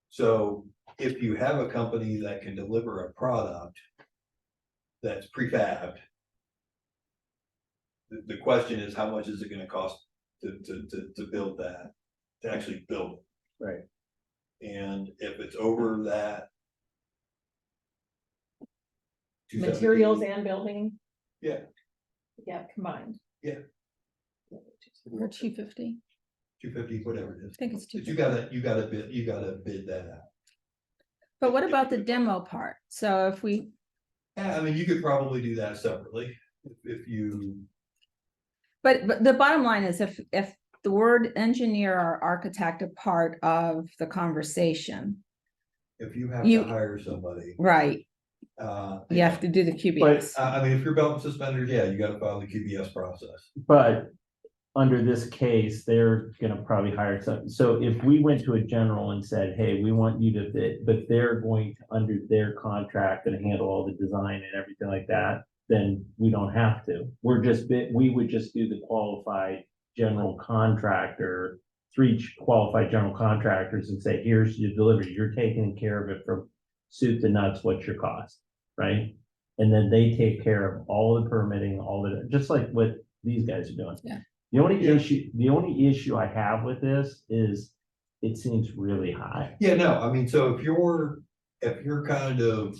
So if you have a company that can deliver a product that's prefabbed, the question is, how much is it gonna cost to build that, to actually build it? Right. And if it's over that. Materials 270, and building, Yeah, yeah, combined. Or 250, 250, whatever it is. I think it's But 250. you gotta bid that out. But what about the demo part? So if we, Yeah, I mean, you could probably do that separately, if you, but the bottom line is if the word engineer or architect are part of the conversation, if you have You- to hire somebody. right, you have to do the But, QBS. I mean, if you're belt and suspenders, yeah, you gotta follow the QBS process. But under this case, they're gonna probably hire some, so if we went to a general and said, hey, we want you to bid, but they're going to, under their contract, and handle all the design and everything like that, then we don't have to. We would just do the qualified general contractor, three qualified general contractors and say, here's your delivery, you're taking care of it from soup to nuts, what's your cost, right? And then they take care of all the permitting, just like what these guys are doing. Yeah. The only Yeah. issue I have with this is it seems really high. Yeah, no, I mean, so if you're kind of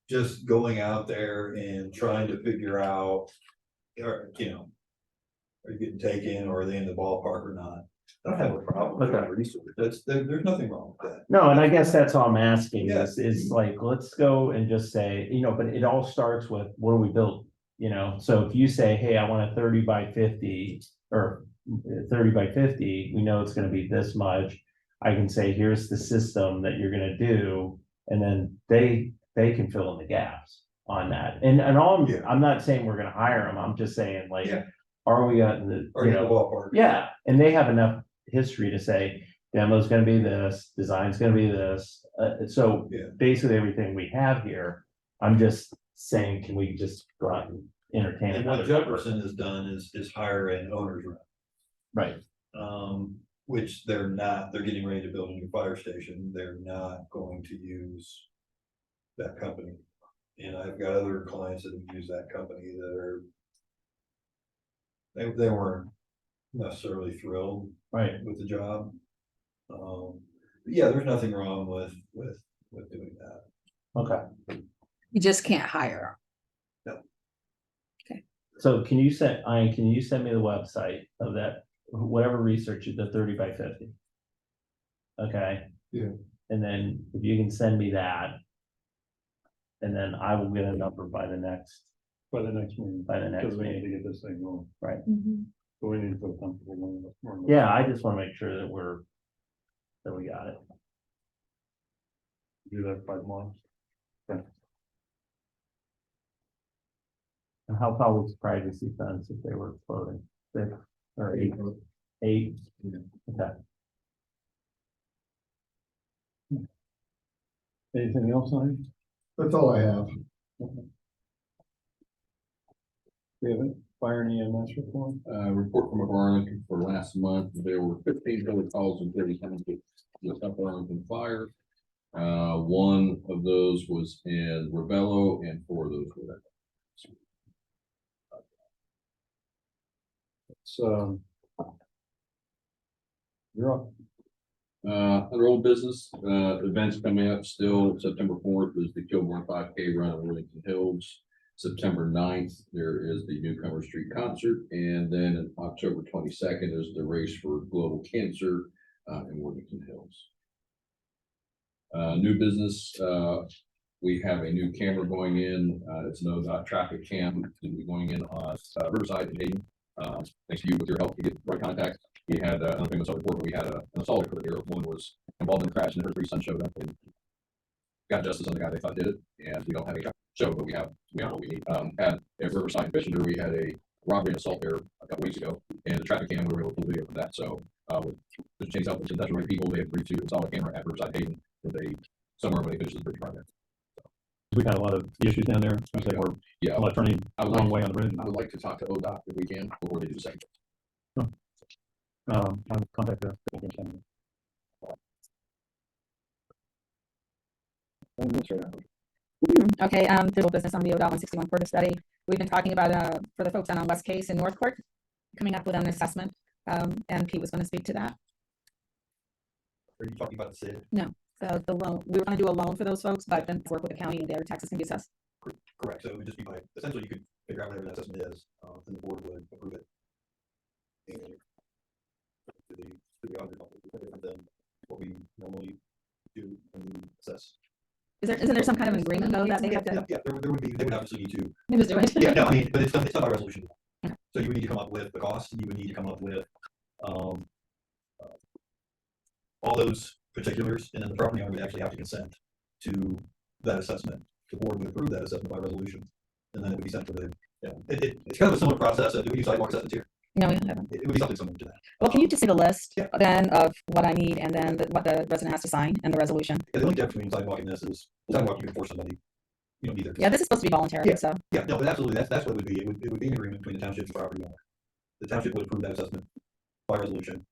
just going out there and trying to figure out, or, you know, are you getting taken, or are they in the ballpark or not? I don't have a problem with Okay. that research. There's nothing wrong with that. No, and I guess that's all I'm asking Yeah. is like, let's go and just say, but it all starts with what do we build? So if you say, hey, I want a 30 by 50 or 30 by 50, we know it's gonna be this much. I can say, here's the system that you're gonna do, and then they can fill in the gaps on that. And all, Yeah. I'm not saying we're gonna hire them, I'm just saying like, Yeah. are we at the, Or in the ballpark. yeah, and they have enough history to say, demo's gonna be this, design's gonna be this. So Yeah. basically everything we have here, I'm just saying, can we just go out and entertain And what another? Jefferson has done is hire an owner's rep. Right, Which they're not, they're getting ready to build a new fire station, they're not going to use that company. And I've got other clients that have used that company that are, they weren't necessarily thrilled right, with the job. But yeah, there's nothing wrong with doing that. okay. You just can't hire. So can you send me the website of that, whatever research, the 30 by 50? Okay. Yeah. And then if you can send me that, and then I will get a number by the next meeting. Because we need to meeting. get this thing going, Mhm. so we need to feel comfortable. when Yeah, I just wanna make sure that we got it. Do that by tomorrow. And how tall was the privacy fence if they were floating? 6 or 8? 8? Yeah. Okay. Anything else on That's all I have. We have it, fire and EMS report? Report from Arlington for last month, there were 15 total calls and 30 times with Upper Arlington Fire. One of those was in Ravello and 4 of those were. So. You're up. Under old business, events coming up still, September 4th is the Kilburn 5K run in Worthington Hills. September 9th, there is the Newcomer Street concert, and then on October 22nd is the race for global cancer in Worthington Hills. New business, we have a new camera going in, it's an ODOT traffic cam, it'll be going in on Riverside and Hayden. Thanks to you with your help to get right contact. We had, I don't think it was report, but we had an assault occur there. One was involved in the crash and her 3 sons showed up and got justice on the guy they thought did it. And we don't have a show, but we have what we need. At Riverside and Fisher, we had a robbery and assault there a couple weeks ago, and the traffic cam, we were able to pull video from that. So, with the change out, that's the right people, they have agreed to install a camera at Riverside Hayden with somewhere when they finish the bridge project. We've had a lot of issues down there, I think we're Yeah, turning I a would long like, way on the bridge. I would like to talk to ODOT if we can before they do the second. I'll contact the. Okay, visual business on the ODOT 161 for the study. We've been talking about, for the folks down on West Case in North Court, coming up with an assessment, and Pete was gonna speak to that. Are you talking about the city? The loan, we were gonna do a loan for those folks, but then work with the county and their taxes can be assessed. Correct, so it would just be by, essentially you could figure out whatever that assessment is, and the board would approve it. And to the auditor, different than what we normally do when we assess. Isn't there some kind of an agreement though that they have to? Yeah, there would be, they would obviously need to, They just do it? yeah, no, I mean, but it's done by resolution. Okay. So you would need to come up with the cost, you would need to come up with, all those particulars, and then the property owner would actually have to consent to that assessment. The board would approve that assessment by resolution, and then it would be sent to the, yeah, it's kind of a similar process. Do we use sidewalk assessments here? No, we haven't. It would be something similar to that. Well, can you just see the list Yeah. then of what I need and then what the resident has to sign and the resolution? The only difference between sidewalk and this is sidewalk, you can force somebody, you don't need their. Yeah, this is supposed to be voluntary, Yeah. so. Yeah, no, but absolutely, that's what it would be. It would be an agreement between the township and the property owner. The township would approve that assessment by resolution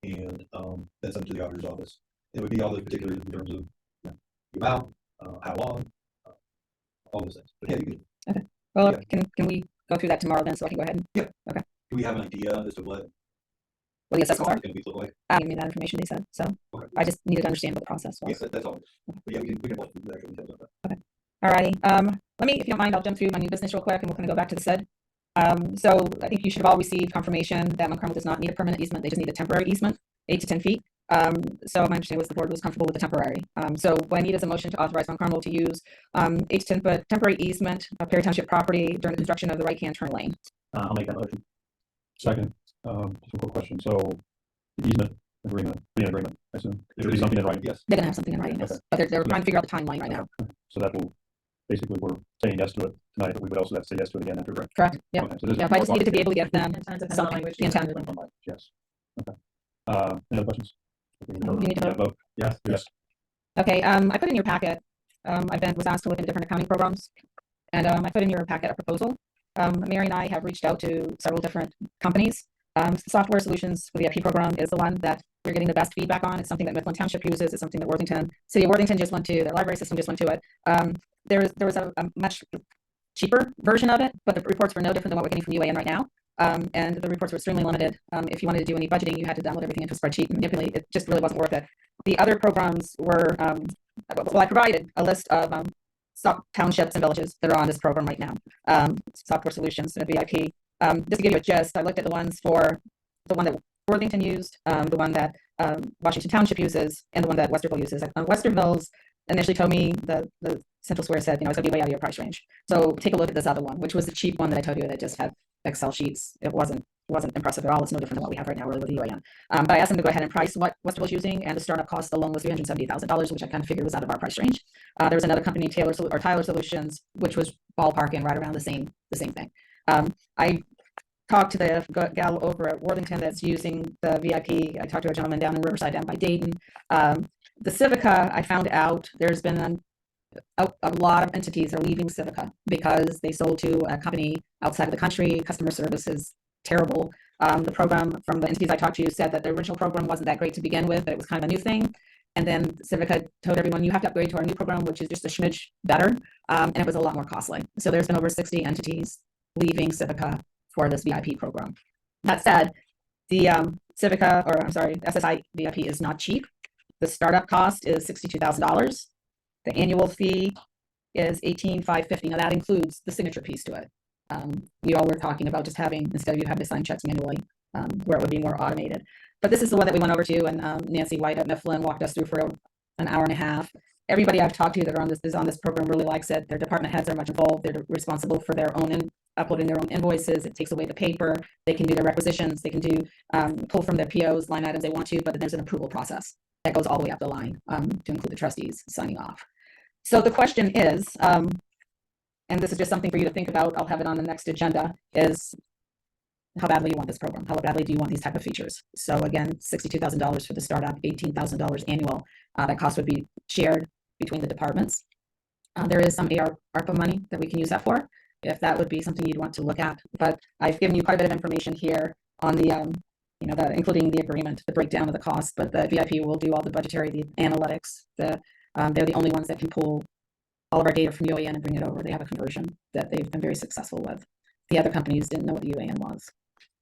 and then send it to the auditor's office. It would be all the particulars in terms of, you know, the amount, how long, all those things. But yeah, you can, Well, Yeah. can we go through that tomorrow then, so I can go ahead and do we have an idea as to what what the assessments are? it's gonna be look like? Give me that information they said, so Okay. I just needed to understand what the process was. Yes, that's all. But yeah, we can walk through the actual details of that. Alrighty, let me, if you don't mind, I'll jump through my new business real quick and we're gonna go back to the SID. So I think you should have all received confirmation that Mount Carmel does not need a permanent easement, they just need a temporary easement, 8 to 10 feet. So my understanding was the board was comfortable with the temporary. So what I need is a motion to authorize Mount Carmel to use 8 to 10 foot temporary easement of Perry Township property during the construction of the right-hand turn lane. I'll make that motion. Second, just a quick question, so the easement agreement, the agreement, I assume, there should be something in writing. Yes. They're gonna have something in writing, yes, Okay. but they're trying to figure out the timeline right now. So that will, basically, we're saying yes to it tonight, but we would also have to say yes to it again after, right? Correct, yeah. Okay, so this is Yeah, but I just more needed to be able to get them Intent is something, language. the intent. Yes. Okay. Any other questions? You need to vote. Yes, yes. Okay, I put in your packet, was asked to look into different accounting programs. And I put in your packet a proposal. Mary and I have reached out to several different companies. Software Solutions for the VIP program is the one that we're getting the best feedback on. It's something that Mifflin Township uses. It's something that City of Worthington just went to, their library system just went to it. There was a much cheaper version of it, but the reports were no different than what we're getting from UAN right now. And the reports were extremely limited. If you wanted to do any budgeting, you had to download everything into a spreadsheet and manipulate. It just really wasn't worth it. The other programs were, well, I provided a list of townships and villages that are on this program right now. Software Solutions and VIP. Just to give you a gist, I looked at the ones for the one that Worthington used, the one that Washington Township uses, and the one that Westerville uses. Westerville's initially told me the Central Square said, it's gonna be way out of your price range. So take a look at this other one, which was the cheap one that I told you that just had Excel sheets. It wasn't impressive at all. It's no different than what we have right now, really, with UAN. But I asked them to go ahead and price what Westerville's using, and the startup cost alone was $370,000, which I kind of figured was out of our price range. There was another company, Tyler Solutions, which was ballparking right around the same thing. I talked to the gal over at Worthington that's using the VIP. I talked to a gentleman down in Riverside, down by Dayton. The Civica, I found out there's been a lot of entities are leaving Civica because they sold to a company outside of the country. Customer service is terrible. The program from the entities I talked to said that the original program wasn't that great to begin with, but it was kind of a new thing. And then Civica told everyone, you have to upgrade to our new program, which is just a smidge better. And it was a lot more costly. So there's been over 60 entities leaving Civica for this VIP program. That said, the SSI VIP is not cheap. The startup cost is $62,000. The annual fee is $18,550. Now that includes the signature piece to it. We all were talking about just having, instead of you having to sign checks manually, where it would be more automated. But this is the one that we went over to, and Nancy White at Mifflin walked us through for an hour and a half. Everybody I've talked to that is on this program really likes it. Their department heads are much involved. They're responsible for their own uploading their own invoices. It takes away the paper. They can do their requisitions. They can do pull from their POs, line items they want to, but then there's an approval process that goes all the way up the line to include the trustees signing off. So the question is, and this is just something for you to think about, I'll have it on the next agenda, is how badly you want this program? How badly do you want these type of features? So again, $62,000 for the startup, $18,000 annual. That cost would be shared between the departments. There is some ARPA money that we can use that for, if that would be something you'd want to look at. But I've given you quite a bit of information here on the you know, including the agreement, the breakdown of the cost, but the VIP will do all the budgetary, the analytics, they're the only ones that can pull all of our data from UAN and bring it over. They have a conversion that they've been very successful with. The other companies didn't know what the UAN was.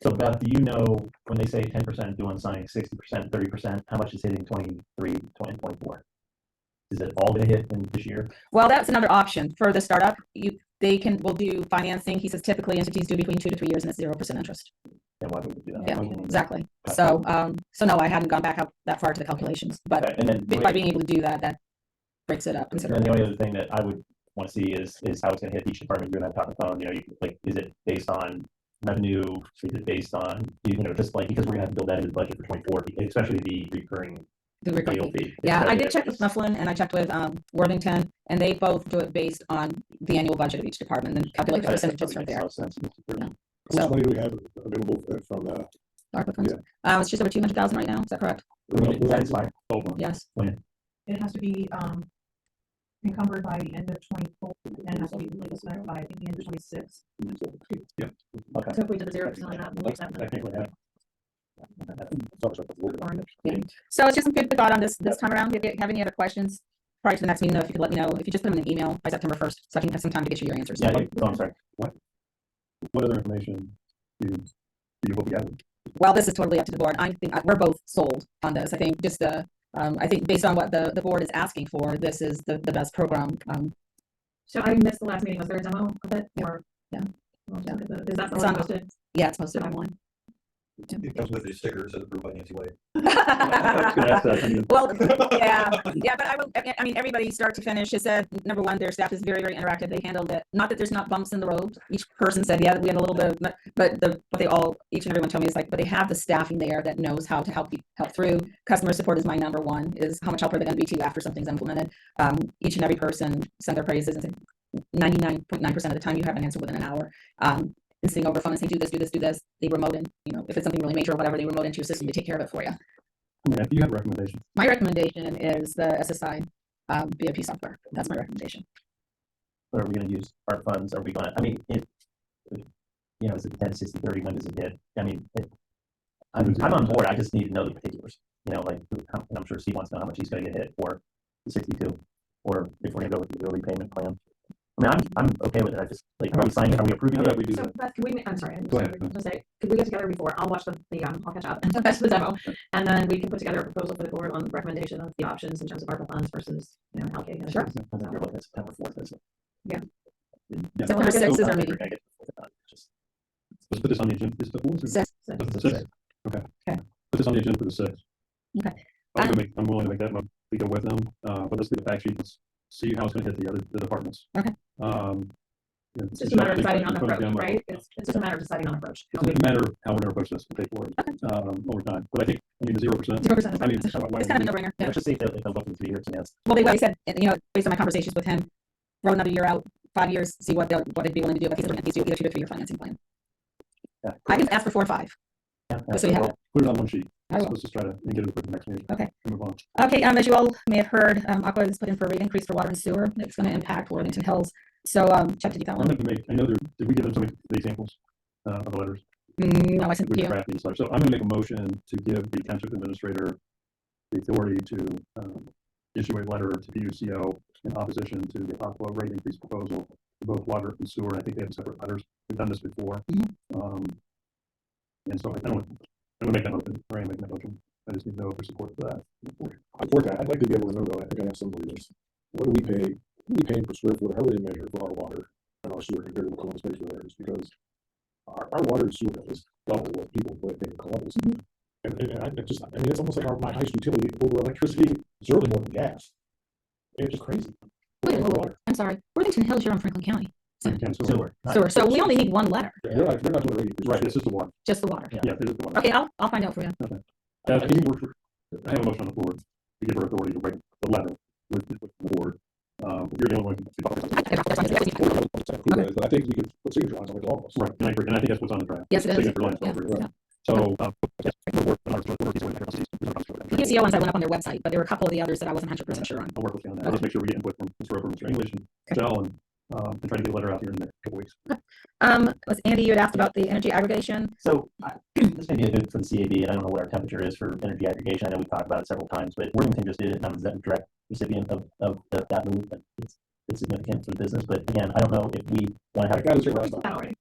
So Beth, do you know when they say 10% due on signing, 60%, 30%, how much is hitting 23, 20, 24? Is it all gonna hit in this year? Well, that's another option for the startup. Will do financing. He says typically entities do between 2 to 3 years and it's 0% interest. And why would we do that? Yeah, exactly. So, no, I hadn't gone back out that far to the calculations, but Okay, and then by being able to do that, that breaks it up and then considerably. the only other thing that I would want to see is how it's gonna hit each department. You and I talked on the phone, you know, like, is it based on revenue? Is it based on, you know, just like, because we're gonna have to build that into the budget for 24, especially the recurring annual fee. Yeah, I did check with Snufflin and I checked with Worthington, and they both do it based on the annual budget of each department and calculate the percentages right there. How So- much money do we have available from that? ARPA funds. It's just over 200,000 right now. Is that correct? When does that expire? Yes. It has to be encumbered by the end of 24, and it has to be legal spent by, I think, the end of 26. Yeah. Okay. So if we did the 0% on that, we'll make that. Technically, yeah. Yeah. So it's just some good thought on this time around. If you have any other questions prior to the next meeting, though, if you could let me know, if you just put them in an email by September 1st, so I can have some time to get you your answers. Yeah, I'm sorry. What other information do you hope you have? Well, this is totally up to the board. I think we're both sold on this. I think just I think based on what the board is asking for, this is the best program. So I missed the last meeting. Was there a demo of it or? Yeah. Is that It's the on- posted? Yeah, it's posted online. It comes with a sticker, says approved by Nancy Wade. Well, yeah, but I mean, everybody start to finish has said, number one, their staff is very, very interactive. They handled it. Not that there's not bumps in the road. Each person said, yeah, we had a little bit, but what they all, each and everyone told me is like, but they have the staffing there that knows how to help through. Customer support is my number one, is how much help are they going to be to you after something's implemented. Each and every person sent their praises, and 99.9% of the time you have an answer within an hour. And sitting over the phone and saying, do this. They remote in, you know, if it's something really major or whatever, they remote into your system to take care of it for you. Do you have recommendations? My recommendation is the SSI VIP software. That's my recommendation. Or are we gonna use art funds? Are we gonna, I mean, you know, is it 10, 60, 30, when does it hit? I mean, I'm on board. I just need to know the particulars. You know, like, and I'm sure Steve wants to know how much he's gonna get hit for the 62, or if we're gonna go with the early payment plan. I mean, I'm okay with it. I just, like, are we signing it? Are we approving it? We do So that. Beth, could we, I'm sorry, Go ahead. I was gonna say, could we get together before? I'll watch I'll catch up and watch the demo. And then we can put together a proposal for the board on the recommendation of the options in terms of ARPA funds versus, you know, allocating. Sure. I think we're looking at September 4th, isn't it? Yeah. Yeah. September 6th is our meeting. Let's put this on the agenda. Is the fourth or- Six. That's the sixth. Okay. Okay. Put this on the agenda for the sixth. Okay. I'm willing to make that one. We go with them, but let's get the fact sheet. Let's see how it's gonna hit the departments. Okay. Yeah, It's just a matter of deciding on it's gonna be approach, my- right? It's just a matter of deciding on approach. It's a matter of how we're gonna approach this and pay for it, over time. But I think, I mean, the 0%. 0%. I mean, It's kind of a no-brainer. Yeah. Let's just see if they'll look in 3 years and that's. Well, they said, you know, based on my conversations with him, throw another year out, 5 years, see what they'd be willing to do. But he's looking at these either 2 to 3 year financing plan. Yeah. I can ask for 4 or 5. Yeah, Just so you have it. Put it on one sheet. I will. Let's just try to get it for the next meeting. Okay. And move on. Okay, as you all may have heard, Aqua has put in for a rate increase for water and sewer. It's going to impact Worthington Hills. So, Chuck, did you that I'm one? going to make, I know there, did we give them some of the examples of the letters? No, I sent We you. draft these letters. So I'm going to make a motion to give the township administrator the authority to issue a letter to PUCO in opposition to the Aqua rate increase proposal for both water and sewer. I think they have separate letters. We've done this before. And so I'm going to make that motion. I'm going to make that motion. I just need to know if there's support for that. I'd like to be able to know though, I think I have some of this. What do we pay? What are we paying per square foot? How do they measure for our water and our sewer compared to what Columbus pays for theirs? Because our water and sewer bill is double what people pay in Columbus. And I mean, it's almost like my highest utility over electricity is really more than gas. It's just crazy. Wait, I'm sorry. Worthington Hills, you're in Franklin County. Sewer. Sewer. So we only need one letter, We're not doing a rate increase. Right, this is the one. just the water. Yeah, this is the one. Okay, I'll find out for you. I have a motion on the floor to give her authority to write the letter with the board. You're the only one. But I think we could put signature lines on like all of us. Right, and I agree, and I think that's what's on the draft. Yes, it is. Signature lines on Yeah, the draft. yeah. So, The PCO ones I went up on their website, but there were a couple of the others that I wasn't 100% sure on. I'll work with you on that. I'll just make sure we get input from Mr. Roper, Mr. English, and Michelle, and to try to get a letter out here in the next couple weeks. Was Andy, you had asked about the energy aggregation. So this may be a good for the CAB, and I don't know what our temperature is for energy aggregation. I know we talked about it several times, but Worthington just did it, and I was the direct recipient of that move. But it's significant for the business. But again, I don't know if we want to have. That was your last time. Already.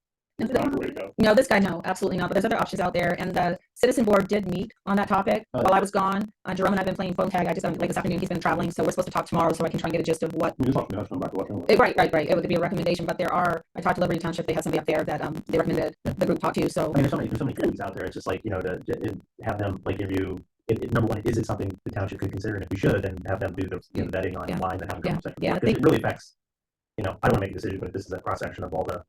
No, this guy, no, absolutely not. But there's other options out there. And the citizen board did meet on that topic while I was gone. Jerome and I've been playing phone tag. I just, like this afternoon, he's been traveling. So we're supposed to talk tomorrow so I can try and get a gist of what. We just talked about back to what. Right. It would be a recommendation, but I talked to Liberty Township. They have somebody up there that they recommended the group talk to. So I mean, there's so many things out there. It's just like, to have them like give you, number one, is it something the township could consider? And if we should, then have them do the vetting online and have a conversation. Yeah, because it really affects, I don't want to make a decision, but this is a cross section of all the,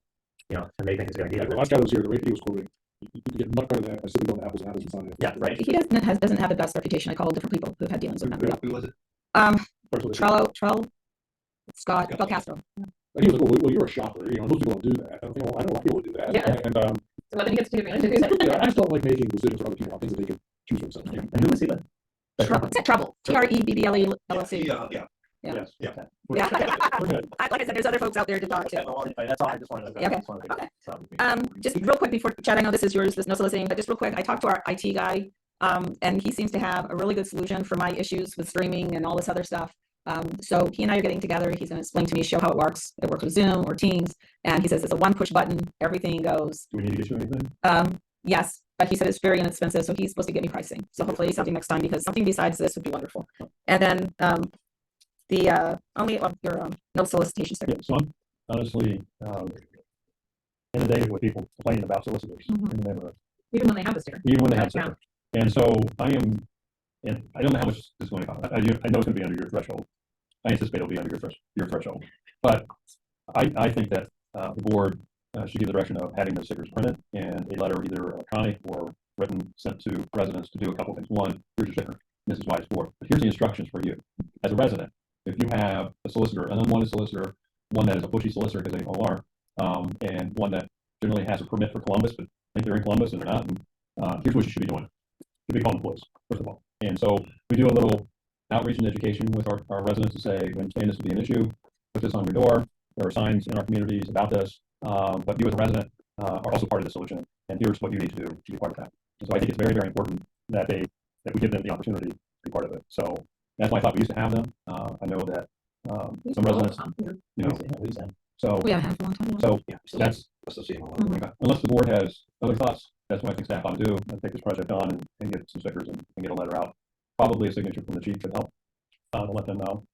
and they think it's a good idea. The last guy that was here, the rate he was quoting, you get much better than that by simply going to apples and apples and signing it. Yeah, right. he doesn't have the best reputation. I called different people who've had dealings with him. Who was it? Trello, Scott Belcastro. And he was like, well, you're a shopper, most people don't do that. I know a lot of people do that. Yeah. And So then he gets to take advantage of it. I just don't like making decisions for other people on things that they can choose for themselves. And who was he with? Trouble. TREBBLE LLC. Yeah. Yeah. Yeah. Yeah. We're good. Like I said, there's other folks out there to talk to. That's all I just wanted to. Yeah, okay. Just real quick before, Chad, I know this is yours, there's no soliciting, but just real quick, I talked to our IT guy, and he seems to have a really good solution for my issues with streaming and all this other stuff. So he and I are getting together. He's going to explain to me, show how it works. It works with Zoom or Teams, and he says it's a one push button, everything goes. Do we need to get you anything? Yes, but he said it's very inexpensive, so he's supposed to get me pricing. So hopefully something next time, because something besides this would be wonderful. And then your no solicitation sticker. Yeah, so I'm honestly, inundated with people complaining about solicitors in the neighborhood, Even when they have a sticker. even when they have Yeah. sticker. And so I don't know how much this is going to cost. I know it's going to be under your threshold. I anticipate it'll be under your threshold. But I think that the board should give the direction of having those stickers printed and a letter, either electronic or written, sent to residents to do a couple of things. One, here's your sticker. This is why it's for. But here's the instructions for you as a resident. If you have a solicitor, an unwanted solicitor, one that is a pushy solicitor, because they all are, and one that generally has a permit for Columbus, but think they're in Columbus and they're not, and here's what you should be doing. You should be calling the police, first of all. And so we do a little outreach and education with our residents to say, we understand this will be an issue, put this on your door. There are signs in our communities about this, but you as a resident are also part of the solution, and here's what you need to do to be part of that. And so I think it's very, very important that we give them the opportunity to be part of it. So that's why I thought we used to have them. I know that some residents, so We haven't had for a long time. so that's Mhm. okay. Unless the board has other thoughts, that's what I think staff ought to do. Let's take this project on and get some stickers and get a letter out. Probably a signature from the chief should help to let them know,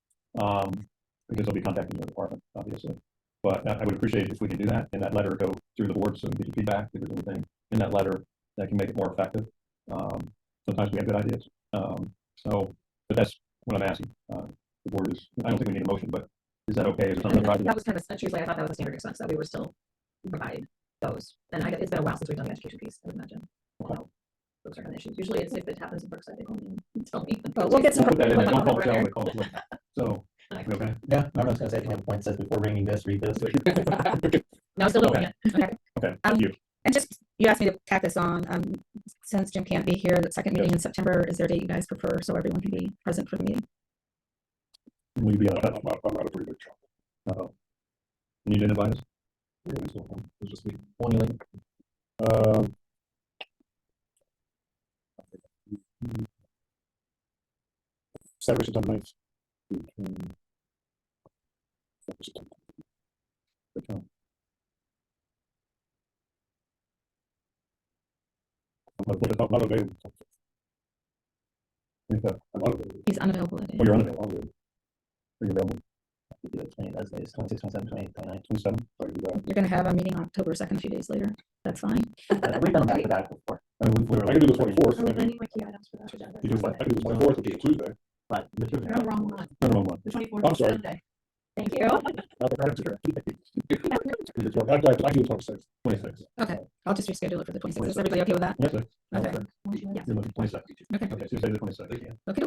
because they'll be contacting their department, obviously. But I would appreciate if we can do that, and that letter go through the board so we can get your feedback if there's anything in that letter that can make it more effective. Sometimes we have good ideas. But that's what I'm asking. The board is, I don't think we need a motion, but is that okay? Is there something That was kind of, truthfully, I thought that was a standard expense that we were still provide those. And it's been a while since we've done the education piece, I would imagine. Well, those are kind of issues. Usually if it happens in Brookside, they call me and tell me. But we'll get some. Put that in there. Don't call Over Michelle, there. we call it. So, we okay? Yeah, I was going to say, if you have a point that says before ringing this, read this. No, still doing it. Okay. Okay, thank you. And just, you asked me to tack this on, since Jim can't be here, the second meeting in September, is there a date you guys prefer so everyone can be present for the meeting? Will you be on I'm not a pretty big shop. You need to invite us? It's just me. Only link. Saturday, September 9th. I'm not available. I'm not available. He's unavailable that day. Oh, you're unavailable. Are you available? That's 26, 27, 28, 29. 27? You're gonna have a meeting October 2nd, a few days later. That's fine. We've done back to back before. I mean, we've I can do the 24th. I need my key items for that agenda. You do what? I can do the 24th, which is a Tuesday. but You're on the wrong one. No, the wrong one. The 24th I'm is sorry. Sunday. Thank you. I can do the 26th. 26. Okay, I'll just reschedule it for the 26th. Is everybody okay with that? Yes, sir. Okay. Yes. You're looking 26. Okay. Okay, Tuesday the 26th. Okay.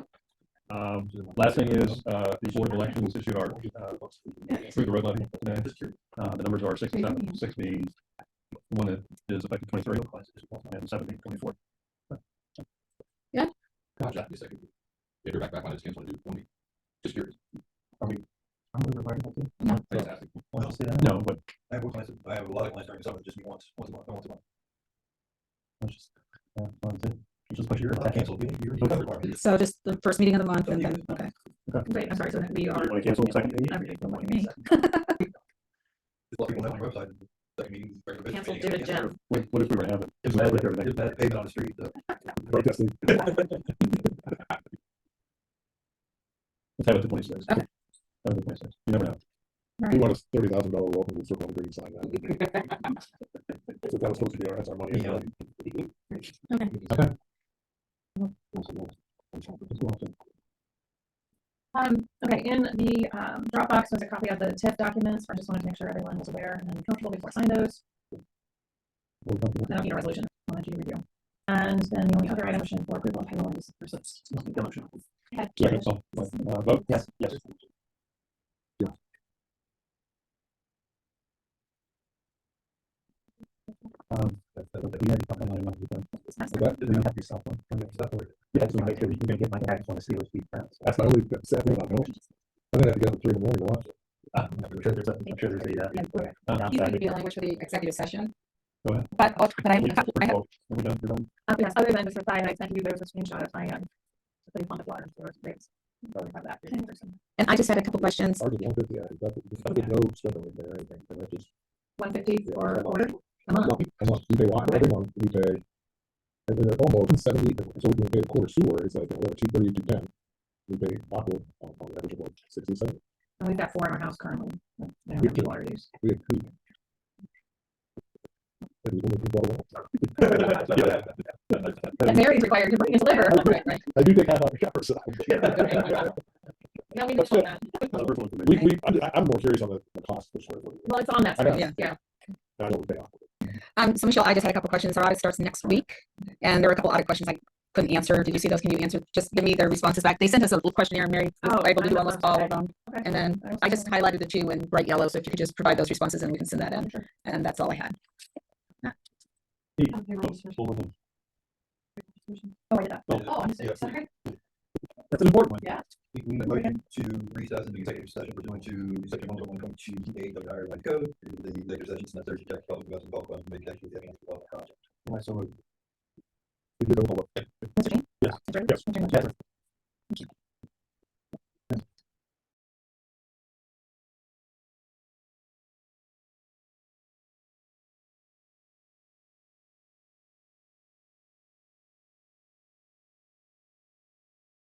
Last thing is, the Board of Elections issued our, through the road levy today. The numbers are 6 being one that is effective 23 and 7 being 24. Gotcha. If you're back on it, it's canceled in 1 week. Just curious. Are we required to do? No. Fantastic. Well, say that? No, but I have a lot of clients during the summer, just meet once a month, once a month. let's just, yeah, let's just push your. I cancel. So just the first meeting of the month and then, okay. Okay. Great, I'm sorry, so we are. Want to cancel the second meeting? Don't look at me. Just let people know on my website, second meeting. regular business Cancel meeting, due to cancel. Jim. What if we were having? Just bad pavement on the street, Protesting. Let's have it the 26th. Okay. Have it the 26th. You never know. We want a $30,000 welcome to Circle on the Green sign now. So that was supposed to be that's our money. Yeah. Okay. Okay, in the Dropbox was a copy of the TIF documents. I just wanted to make sure everyone was aware and comfortable before I sign those. I don't need a resolution. I'll let you review. And then the only other item was for approval of payroll is receipts. Okay. Second, so, vote, yes, yes. You had a couple of items. You have your cell phone. Yeah, so make sure that you can get my act on the Steelers beat friends. That's my only sad thing about it. I'm gonna have to get up at 3 in the morning to watch it. I'm sure there's a, You can be language for the executive session. Go ahead. But I Are we done? You're done? Yes, other than the side, I sent you there was a screenshot of my putting on the water for rates. So we have that. And I just had a couple questions. Ours is 150, there's no spending in there or anything, so that's just. 150 for order. A month. A month, we pay water every month, we pay. And then almost 70, so we pay a quarter sewer, it's like, what, 230, 210. We pay aqua on average of like 67. And we've got 4 in our house currently. We don't We have do. water use. We have 2. And there's only 2 bottle ones. And Mary's required to bring and deliver. Right. I do take half out of the shower, so. No, we didn't want that. I'm more curious on the cost per square foot. Well, it's on that I know. screen, yeah. I don't pay aqua. So Michelle, I just had a couple questions. Our audit starts next week, and there were a couple audit questions I couldn't answer. Did you see those? Can you answer? Just give me their responses back. They sent us a little questionnaire, and Mary was able to do almost all of them. Okay. And then I just highlighted the 2 in bright yellow, so if you could just provide those responses, and we can send that in. And that's all I had. Oh, I did that. Oh, I'm yeah. sorry. That's an important one. Yeah. We motion to recess into executive session pursuant to section 1.1.2 of the Iowa Code. The executive session is necessary to check public investment development, make actually the evidence of the project. So we did overlook. Mr. King? Yes. Mr. King? Yes. Mr. King?